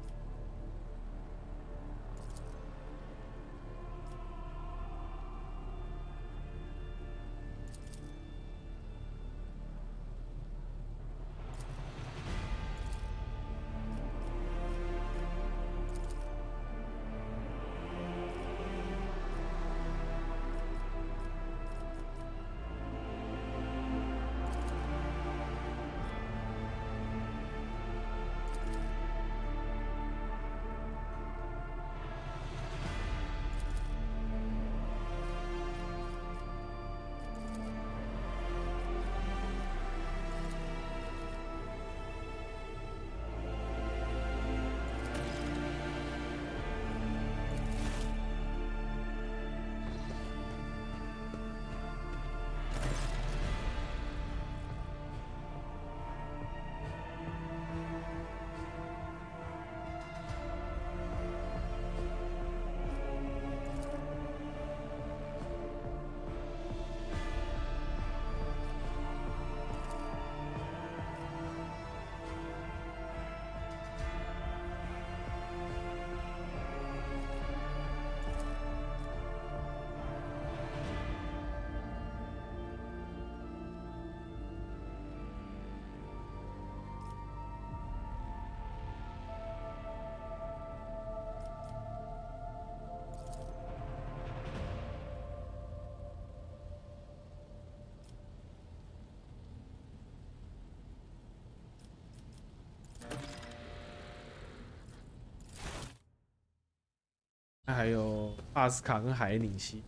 还有巴斯卡跟海岭西。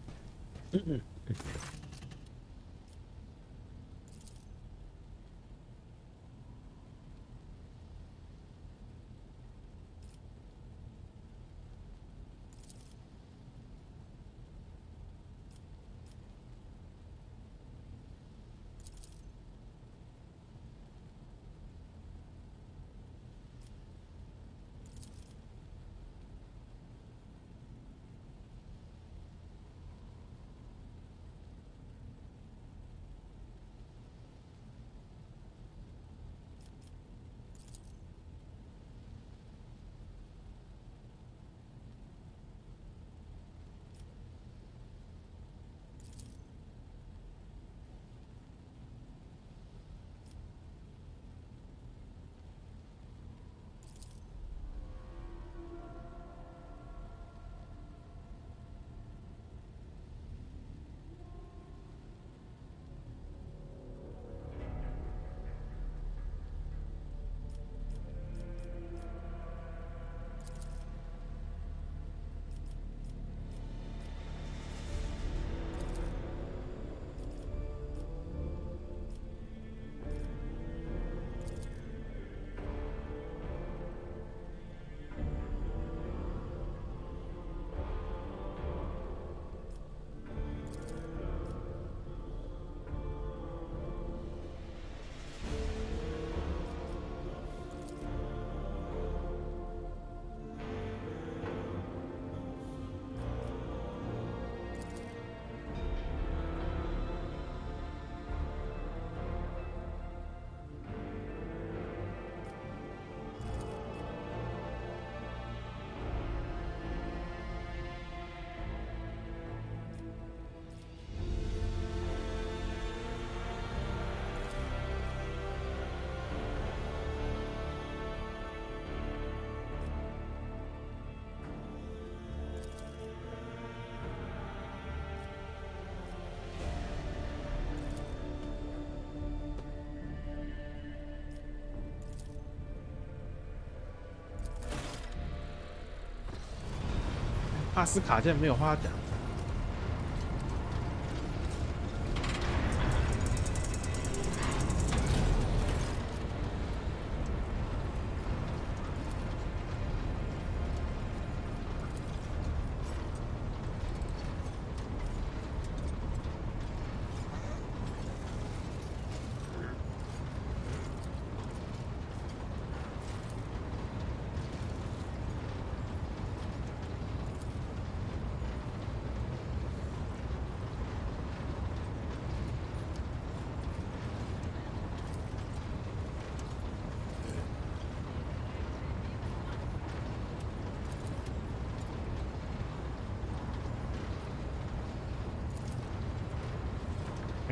帕斯卡竟然没有花奖。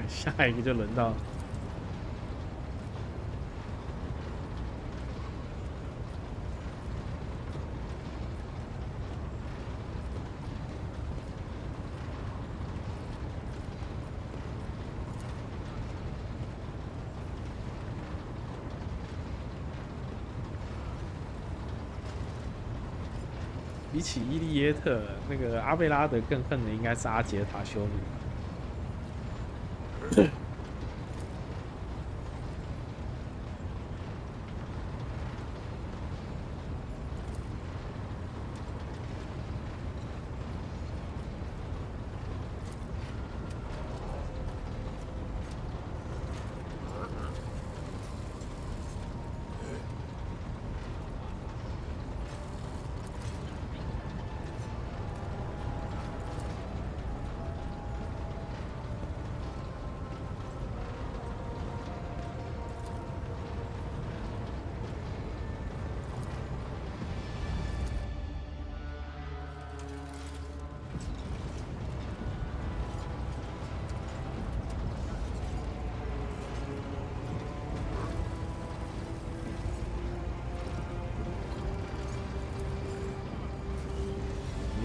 下一个就轮到比起伊利耶特，那个阿贝拉德更恨的应该是阿杰塔修女。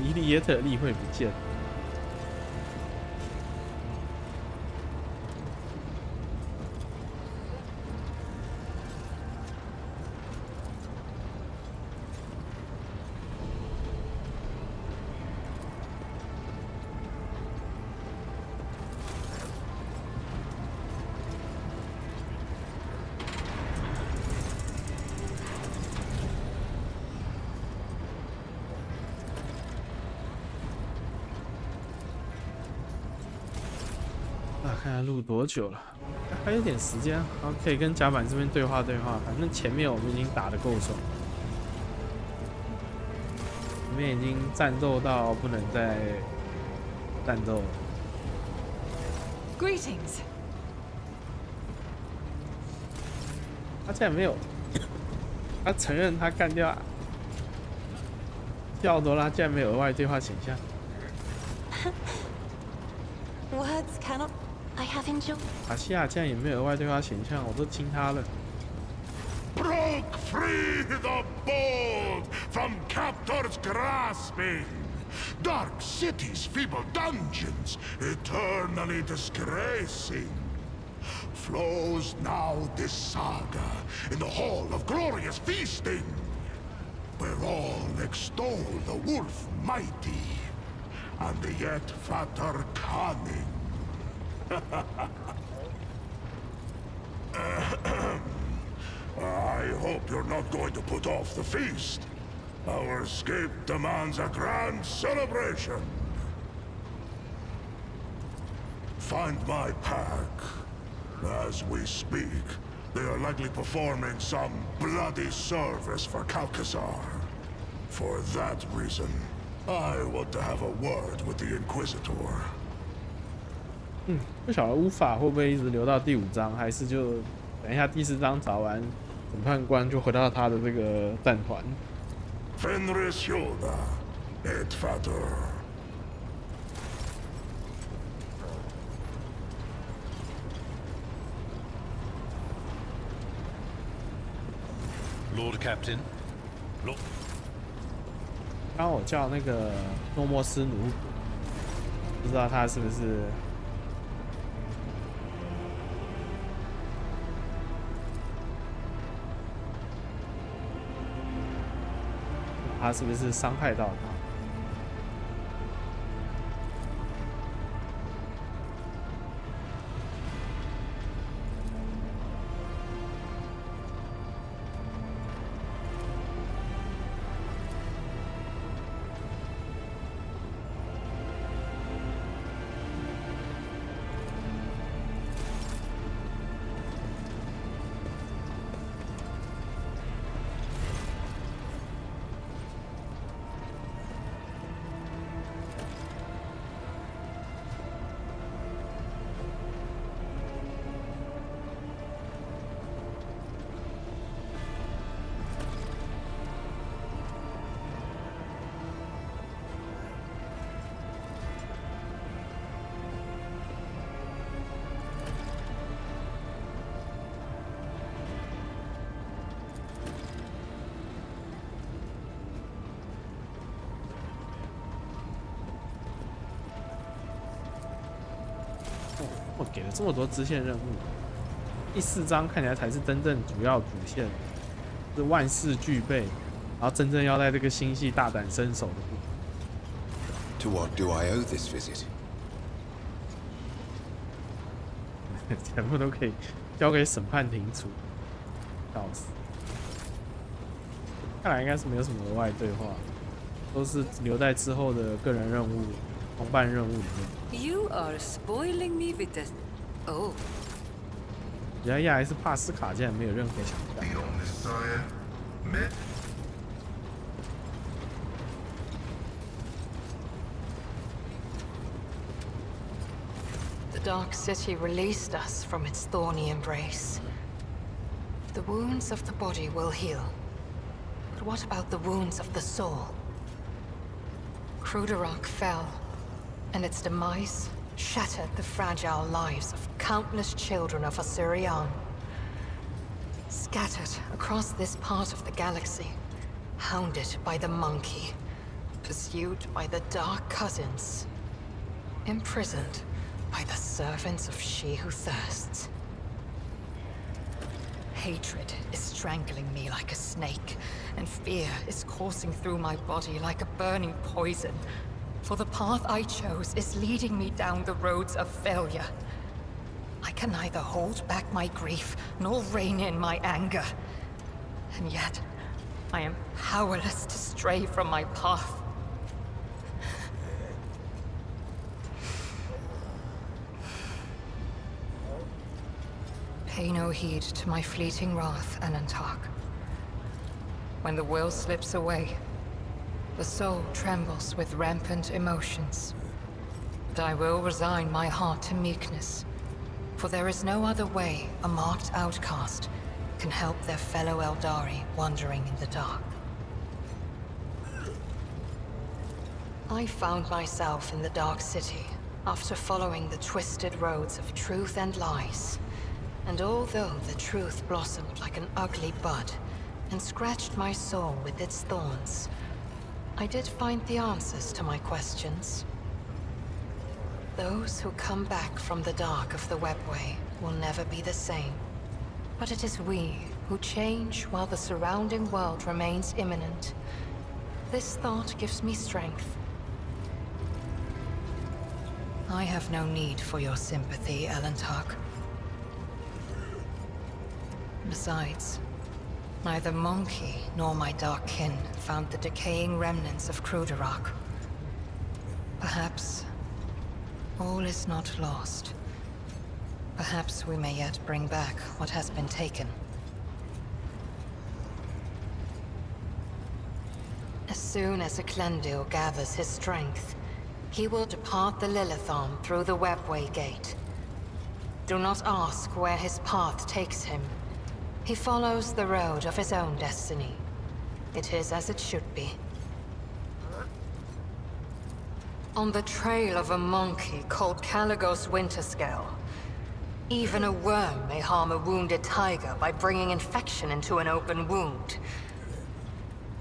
伊利耶特例会不见。看下录多久了，还有点时间，然后可以跟甲板这边对话。反正前面我们已经打得够爽，前面已经战斗到不能再战斗了。Greetings. 他竟然没有，他承认他干掉蒂奥多拉，竟然没有额外对话选项。Words cannot. I have enjoyed. 卡西亚竟然也没有额外对话选项，我都亲他了。Broke free the bold from captors grasping. Dark cities, feeble dungeons, eternally disgracing. Flows now this saga in the hall of glorious feasting, where all extol the wolf mighty and the yet fatter cunning. I hope you're not going to put off the feast. Our escape demands a grand celebration. Find my pack. As we speak, they are likely performing some bloody service for Calcazar. For that reason, I want to have a word with the Inquisitor. 不晓得乌法会不会一直留到第5章，还是就等一下第4章找完审判官就回到他的这个战团。Fenris Yoda, et Fater. Lord Captain. Lord. 刚刚我叫那个诺莫斯奴，不知道他是不是伤害到他？我给了这么多支线任务，第4章看起来才是真正主要主线，是万事俱备，然后真正要在这个星系大展身手的部分。To what do I owe this visit? 全部都可以交给审判庭处，笑死！看来应该是没有什么额外对话，都是留在之后的个人任务、同伴任务里面。You are spoiling me with this. Oh. 比较讶异是帕斯卡竟然没有任何想法。The Dark City released us from its thorny embrace. The wounds of the body will heal. But what about the wounds of the soul? Cruderach fell, and its demise shattered the fragile lives of countless children of Assyrian. Scattered across this part of the galaxy, hounded by the monkey, pursued by the Dark Cousins, imprisoned by the servants of she who thirsts. Hatred is strangling me like a snake, and fear is coursing through my body like a burning poison. For the path I chose is leading me down the roads of failure. I can neither hold back my grief, nor rein in my anger. And yet, I am powerless to stray from my path. Pay no heed to my fleeting wrath, Elantark. When the will slips away, the soul trembles with rampant emotions. But I will resign my heart to meekness, for there is no other way a marked outcast can help their fellow Eldari wandering in the dark. I found myself in the Dark City after following the twisted roads of truth and lies. And although the truth blossomed like an ugly bud and scratched my soul with its thorns, I did find the answers to my questions. Those who come back from the dark of the webway will never be the same. But it is we who change while the surrounding world remains imminent. This thought gives me strength. I have no need for your sympathy, Elantark. Besides, neither Monkey nor my dark kin found the decaying remnants of Kruderak. Perhaps all is not lost. Perhaps we may yet bring back what has been taken. As soon as Eklendil gathers his strength, he will depart the Lilithon through the Webway Gate. Do not ask where his path takes him. He follows the road of his own destiny. It is as it should be. On the trail of a monkey called Caligos Winterscale. Even a worm may harm a wounded tiger by bringing infection into an open wound.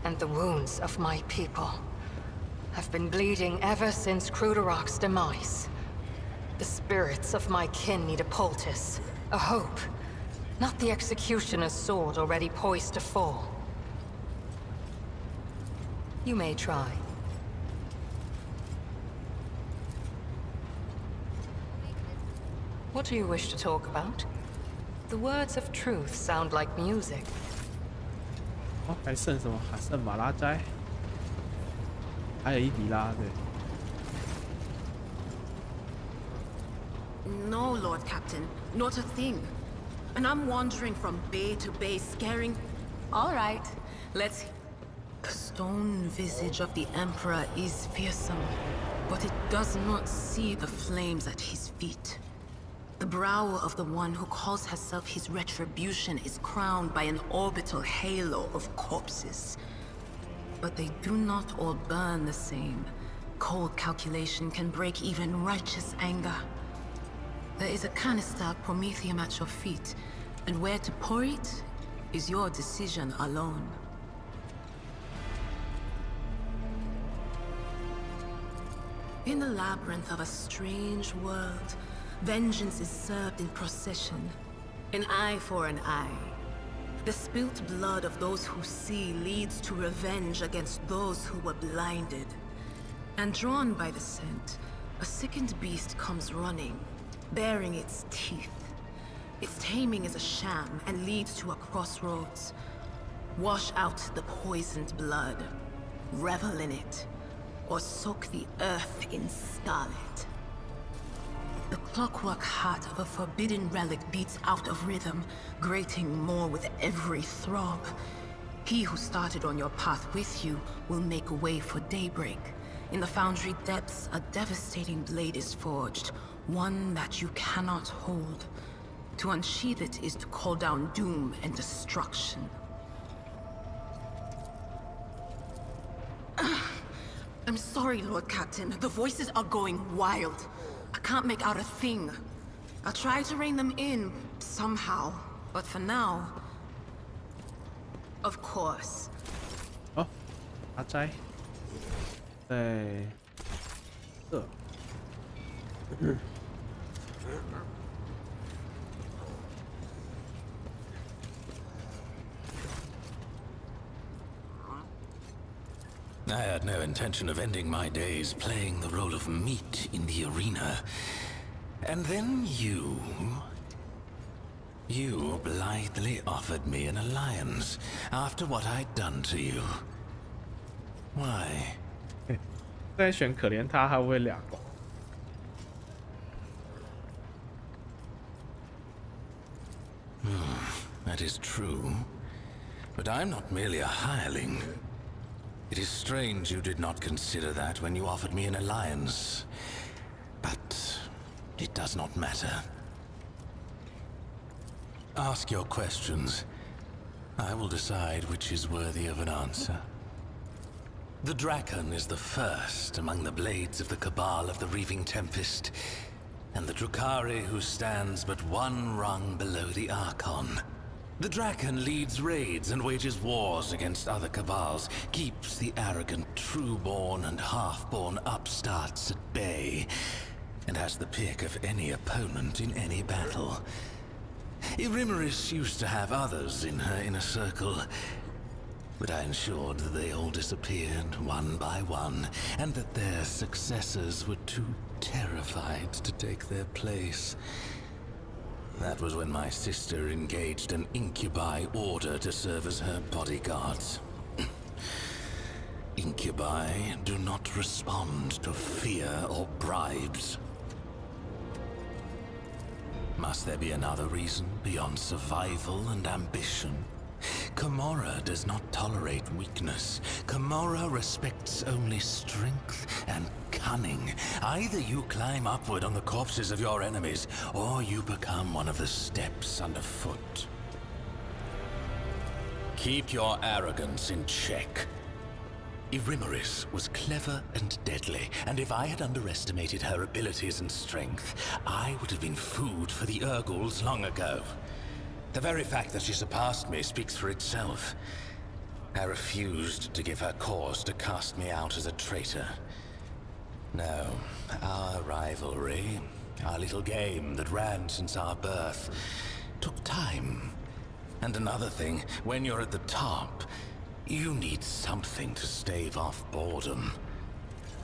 And the wounds of my people have been bleeding ever since Kruderak's demise. The spirits of my kin need a poultice, a hope, not the executioner's sword already poised to fall. You may try. What do you wish to talk about? The words of truth sound like music. 哦，还剩什么？还剩马拉斋，还有伊迪拉，对。 No, Lord Captain, not a thing. And I'm wandering from bay to bay, scaring... All right, let's... The stone visage of the Emperor is fearsome, but it does not see the flames at his feet. The brow of the one who calls herself his retribution is crowned by an orbital halo of corpses. But they do not all burn the same. Cold calculation can break even righteous anger. There is a canister of promethium at your feet, and where to pour it is your decision alone. In the labyrinth of a strange world, vengeance is served in procession. An eye for an eye. The spilt blood of those who see leads to revenge against those who were blinded. And drawn by the scent, a sickened beast comes running, baring its teeth. Its taming is a sham and leads to a crossroads. Wash out the poisoned blood, revel in it, or soak the earth in scarlet. The clockwork heart of a forbidden relic beats out of rhythm, grating more with every throb. He who started on your path with you will make way for daybreak. In the foundry depths, a devastating blade is forged, one that you cannot hold. To unsheath it is to call down doom and destruction. I'm sorry, Lord Captain. The voices are going wild. I can't make out a thing. I'll try to rein them in, somehow. But for now... Of course. 哦，阿斋，在这。I had no intention of ending my days playing the role of meat in the arena. And then you blithely offered me an alliance after what I'd done to you. Why? 再选可怜他，还会俩狗。That is true. But I'm not merely a hireling. It is strange you did not consider that when you offered me an alliance. But it does not matter. Ask your questions. I will decide which is worthy of an answer. The Draken is the first among the blades of the Cabal of the Reaving Tempest, and the Drukhari who stands but one rung below the Archon. The Draken leads raids and wages wars against other Cabals, keeps the arrogant true-born and half-born upstarts at bay, and has the pick of any opponent in any battle. Irimeris used to have others in her inner circle, but I ensured that they all disappeared one by one, and that their successors were too terrified to take their place. That was when my sister engaged an incubi order to serve as her bodyguards. Incubi do not respond to fear or bribes. Must there be another reason beyond survival and ambition? Camorra does not tolerate weakness. Camorra respects only strength and cunning. Either you climb upward on the corpses of your enemies, or you become one of the steps underfoot. Keep your arrogance in check. Irimeris was clever and deadly, and if I had underestimated her abilities and strength, I would have been food for the Urguls long ago. The very fact that she surpassed me speaks for itself. I refused to give her cause to cast me out as a traitor. No, our rivalry, our little game that ran since our birth, took time. And another thing, when you're at the top, you need something to stave off boredom.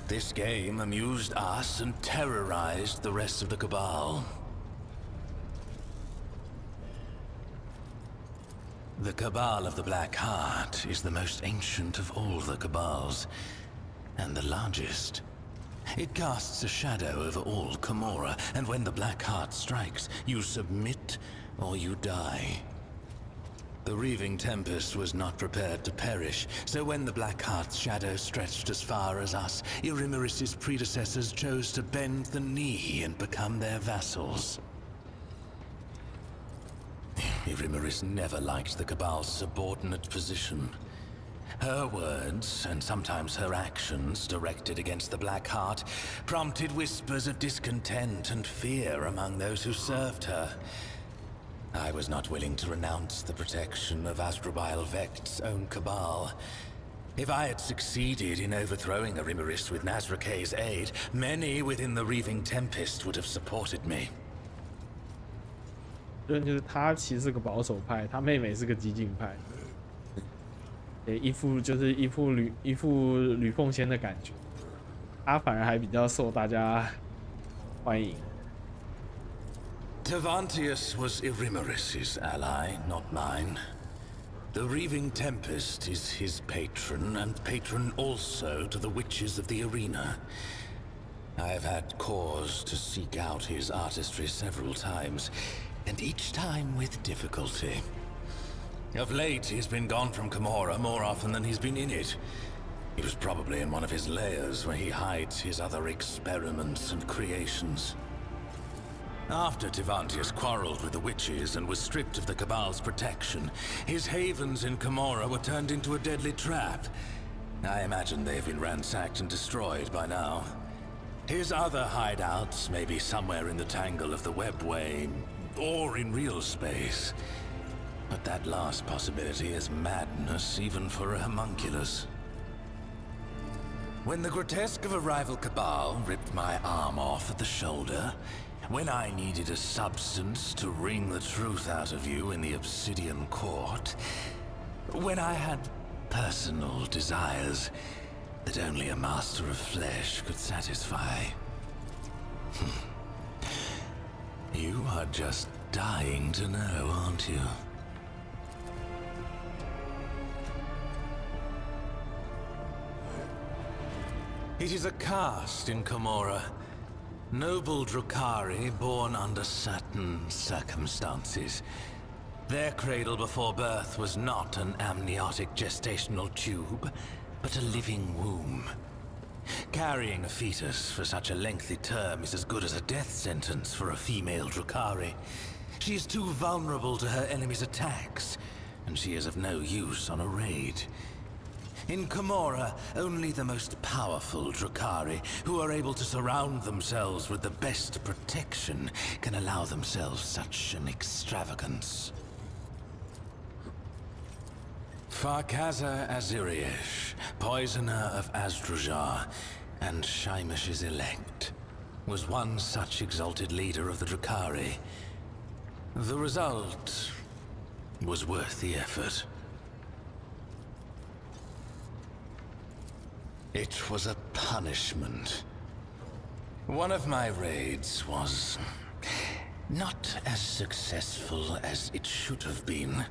This game amused us and terrorized the rest of the Cabal. The Cabal of the Black Heart is the most ancient of all the Cabals, and the largest. It casts a shadow over all Camorra, and when the Black Heart strikes, you submit or you die. The Reaving Tempest was not prepared to perish, so when the Black Heart's shadow stretched as far as us, Irimeris' predecessors chose to bend the knee and become their vassals. Irimeris never liked the Cabal's subordinate position. Her words, and sometimes her actions, directed against the Black Heart, prompted whispers of discontent and fear among those who served her. I was not willing to renounce the protection of Asdrubal Vekt's own Cabal. If I had succeeded in overthrowing Irimeris with Nazrakay's aid, many within the Reaving Tempest would have supported me. 就是他其实是个保守派，他妹妹是个激进派，一副吕奉先的感觉，他反而还比较受大家欢迎。 Tevantius was Irimeris' ally, not mine. The Reaving Tempest is his patron, and patron also to the witches of the arena. I have had cause to seek out his artistry several times, and each time with difficulty. Of late, he's been gone from Camorra more often than he's been in it. He was probably in one of his lairs where he hides his other experiments and creations. After Tevantius quarreled with the witches and was stripped of the Cabal's protection, his havens in Camorra were turned into a deadly trap. I imagine they've been ransacked and destroyed by now. His other hideouts may be somewhere in the tangle of the webway, or in real space. But that last possibility is madness even for a homunculus. When the grotesque of a rival Cabal ripped my arm off at the shoulder, when I needed a substance to wring the truth out of you in the Obsidian Court, when I had personal desires that only a master of flesh could satisfy. You are just dying to know, aren't you? It is a caste in Camorra. Noble Drukhari born under certain circumstances. Their cradle before birth was not an amniotic gestational tube, but a living womb. Carrying a fetus for such a lengthy term is as good as a death sentence for a female Drukhari. She is too vulnerable to her enemy's attacks, and she is of no use on a raid. In Komorra, only the most powerful Drukhari, who are able to surround themselves with the best protection, can allow themselves such an extravagance. Farkaza Aziriesh, poisoner of Azdrujar, and Shaimish's elect, was one such exalted leader of the Drukhari. The result was worth the effort. It was a punishment. One of my raids was not as successful as it should have been,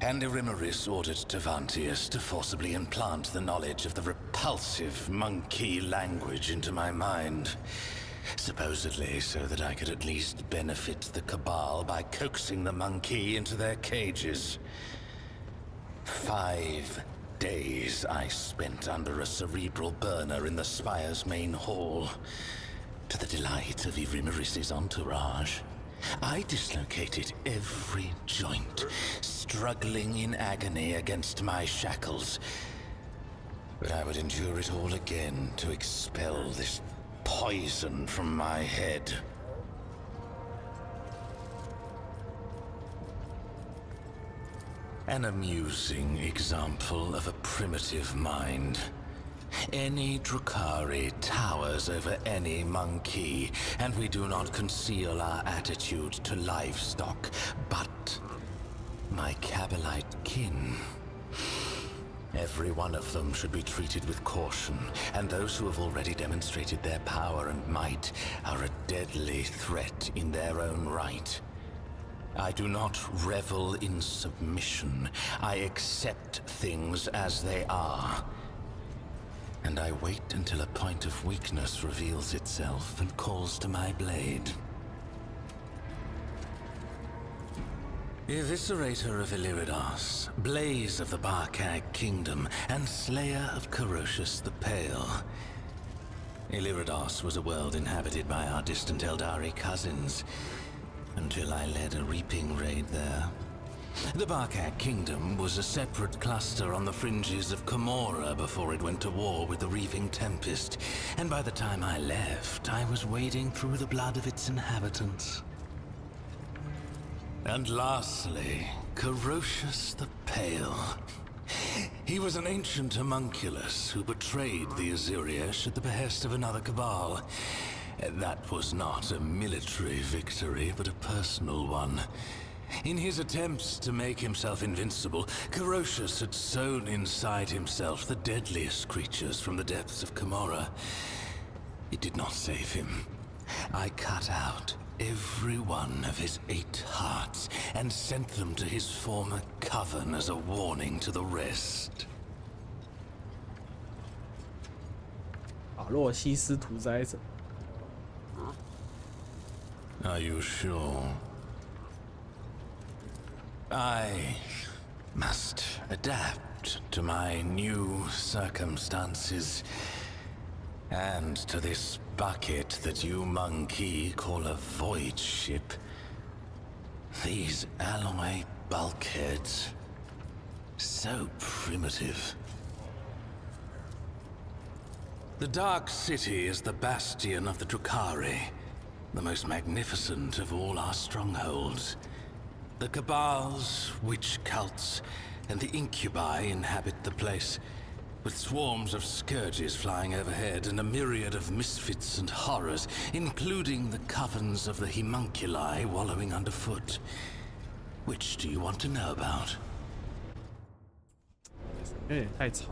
and Erimeris ordered Tavantius to forcibly implant the knowledge of the repulsive monkey language into my mind. Supposedly so that I could at least benefit the Cabal by coaxing the monkey into their cages. 5 days I spent under a cerebral burner in the Spire's main hall, to the delight of Erimeris' entourage. I dislocated every joint, struggling in agony against my shackles. But I would endure it all again to expel this poison from my head. An amusing example of a primitive mind. Any Drukhari towers over any monkey, and we do not conceal our attitude to livestock, but my Kabbalite kin. Every one of them should be treated with caution, and those who have already demonstrated their power and might are a deadly threat in their own right. I do not revel in submission. I accept things as they are. And I wait until a point of weakness reveals itself and calls to my blade. Eviscerator of Illyridas, Blaze of the Barkag Kingdom, and Slayer of Corocius the Pale. Illyridas was a world inhabited by our distant Eldari cousins, until I led a reaping raid there. The Barkag Kingdom was a separate cluster on the fringes of Komorra before it went to war with the Reaving Tempest, and by the time I left, I was wading through the blood of its inhabitants. And lastly, Corocius the Pale. He was an ancient homunculus who betrayed the Aziriesh at the behest of another Cabal. That was not a military victory, but a personal one. In his attempts to make himself invincible, Corocius had sown inside himself the deadliest creatures from the depths of Komorra. It did not save him. I cut out every one of his 8 hearts and sent them to his former coven as a warning to the rest. 法洛西斯屠宰者。 Are you sure? I must adapt to my new circumstances, and to this bucket that you monkey call a void ship. These alloy bulkheads, so primitive. The Dark City is the bastion of the Drukhari, the most magnificent of all our strongholds. The Cabals, witch cults, and the Incubi inhabit the place, with swarms of scourges flying overhead and a myriad of misfits and horrors, including the covens of the homunculi wallowing underfoot. Which do you want to know about? 有点太长。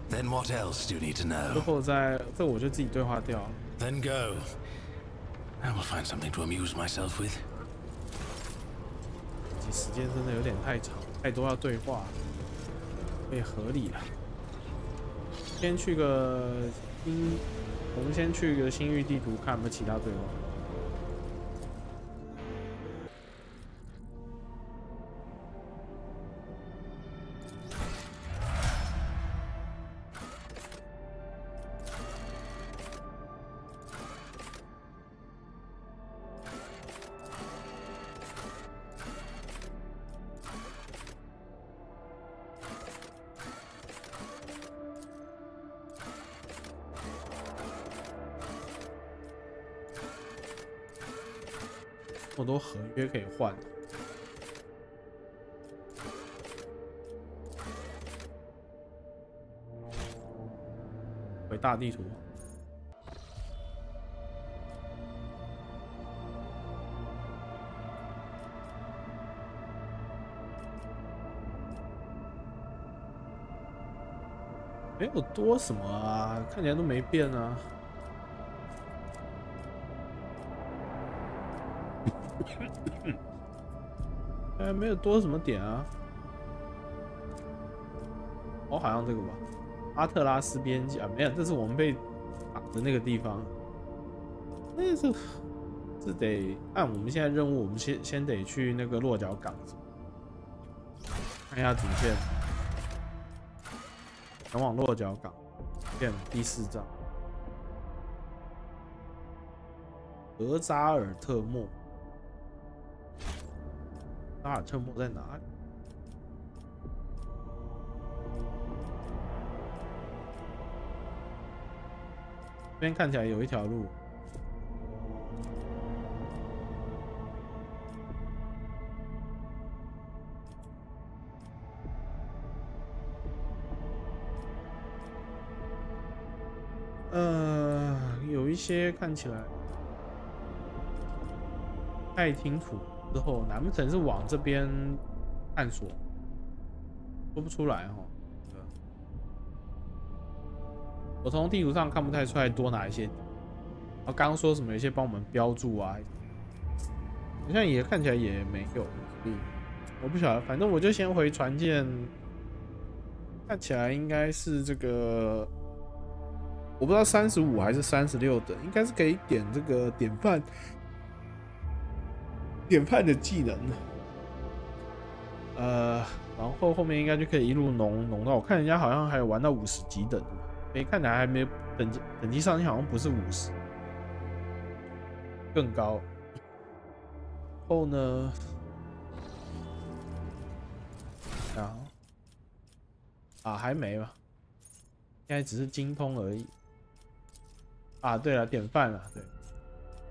Then what else do you need to know? 之后再这我就自己对话掉了。 Then go. I will find something to amuse myself with. 时间真的有点太长，太多要对话，也合理了。先去个我们先去个星域地图看有没有其他对话。这么多合约可以换。回大地图。没有多什么啊，看起来都没变啊。没有多什么点啊。哦，好像这个吧，阿特拉斯边界啊，没有，这是我们被挡的那个地方。这得按我们现在任务，我们先得去那个落脚港，看一下主线。前往落脚港，变第4章。格扎尔特莫，扎尔特莫在哪里？这边看起来有一条路。有一些看起来太清楚之后，难不成是往这边探索？说不出来哦。我从地图上看不太出来多哪一些。然后刚刚说什么有一些帮我们标注啊，好像也看起来也没有，所以我不晓得。反正我就先回船舰，看起来应该是这个。我不知道35还是36等，应该是可以点这个典范的技能。然后后面应该就可以一路弄到，我看人家好像还有玩到50级等的，没看起来还没有等级上限，好像不是50，更高。后呢，还没吧，现在只是精通而已。对了，典范啊，对，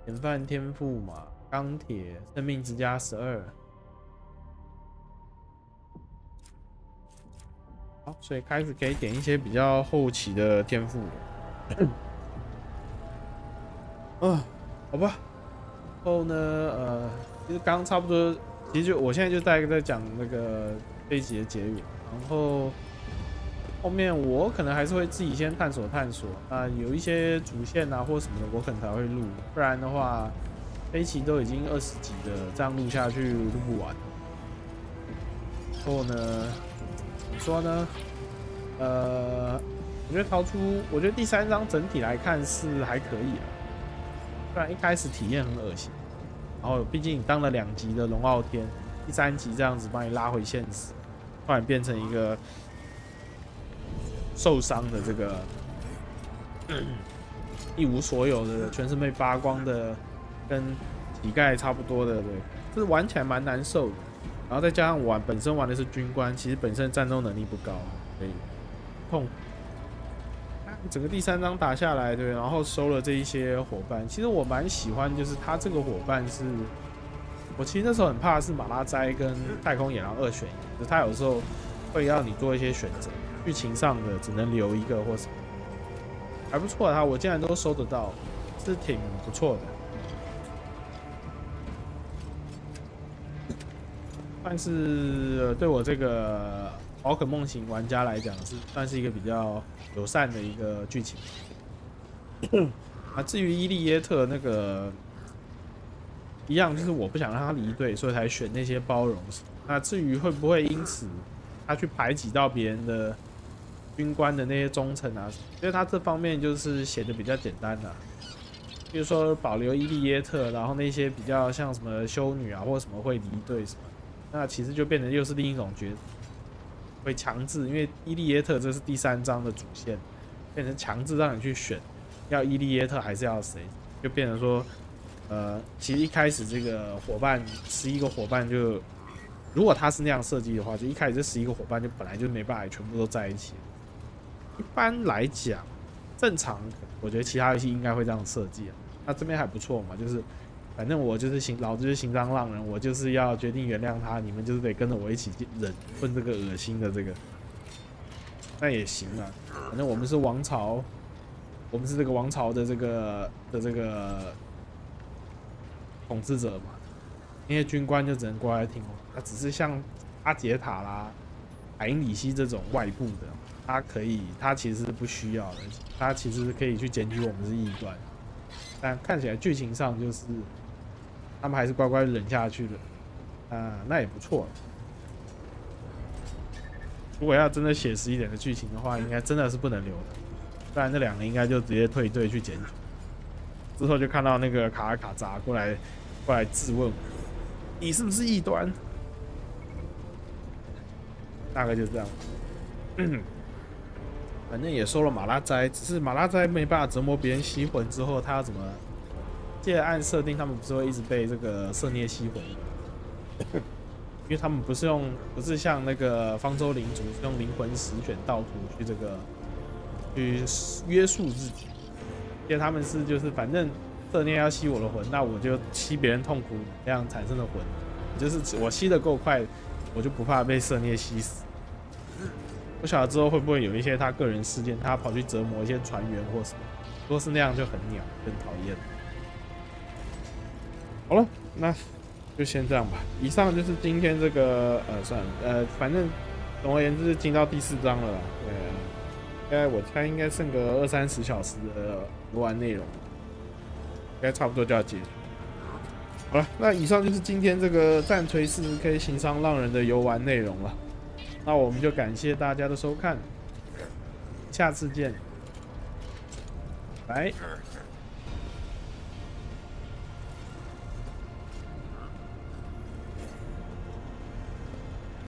典范天赋嘛，钢铁生命值加12。好，所以开始可以点一些比较后期的天赋了。好吧。后呢，其实刚刚差不多，其实我现在就大概在讲那个这一集的结语，然后。后面我可能还是会自己先探索，有一些主线啊或什么的，我可能才会录，不然的话，这一期都已经20集了，这样录下去录不完。然后呢，怎么说呢？我觉得第3章整体来看是还可以啊，不然一开始体验很恶心，然后毕竟你当了2集的龙傲天，第3集这样子把你拉回现实，突然变成一个。受伤的这个一无所有的，全身被扒光的，跟乞丐差不多的，对，这玩起来蛮难受的。然后再加上我本身玩的是军官，其实本身战斗能力不高，所以痛苦。整个第3章打下来，对，然后收了这一些伙伴，其实我蛮喜欢，就是他这个伙伴是，我其实那时候很怕是马拉斋跟太空野狼2选1，就是他有时候会让你做一些选择。剧情上的只能留一个或什么，还不错啊！我竟然都收得到，是挺不错的。但是对我这个宝可梦型玩家来讲，是算是一个比较友善的一个剧情。至于伊利耶特那个一样，就是我不想让他离队，所以才选那些包容。那至于会不会因此他去排挤到别人的？军官的那些忠诚啊，因为他这方面就是写的比较简单的，比如说保留伊利耶特，然后那些比较像什么修女啊或什么会离队什么，那其实就变成又是另一种角色，会强制，因为伊利耶特这是第3章的主线，变成强制让你去选，要伊利耶特还是要谁，就变成说，其实一开始这个伙伴11个伙伴就，如果他是那样设计的话，就一开始这11个伙伴就本来就没办法全部都在一起。一般来讲，正常我觉得其他游戏应该会这样设计啊。那这边还不错嘛，就是反正我就是老子就是行商浪人，我就是要决定原谅他，你们就是得跟着我一起忍混这个恶心的这个，那也行啊。反正我们是王朝，我们是这个王朝的这个统治者嘛，那些军官就只能过来听话。他只是像阿杰塔啦、海因里希这种外部的，他其实是不需要的，他其实可以去检举我们是异端。但看起来剧情上就是他们还是乖乖忍下去的，那也不错。如果要真的写实一点的剧情的话，应该真的是不能留的，不然那两个应该就直接退队去检举。之后就看到那个卡尔卡扎过来质问我，你是不是异端？大概就这样。反正也收了马拉斋，只是马拉斋没办法折磨别人吸魂之后，他要怎么？记得按设定，他们不是会一直被这个色涅吸魂，因为他们不是像那个方舟领主是用灵魂石选道图去去约束自己，因为他们是就是反正色涅要吸我的魂，那我就吸别人痛苦这样产生的魂，就是我吸得够快，我就不怕被色涅吸死。不晓得之后会不会有一些他个人事件，他跑去折磨一些船员或什么，如果是那样就很鸟，很讨厌。好了，那就先这样吧。以上就是今天这个算了，反正总而言之，进到第4章了啦。对，我猜应该剩个20-30小时的游玩内容，应该差不多就要结束。好了，那以上就是今天这个战锤40K 行商浪人的游玩内容了。那我们就感谢大家的收看，下次见，拜。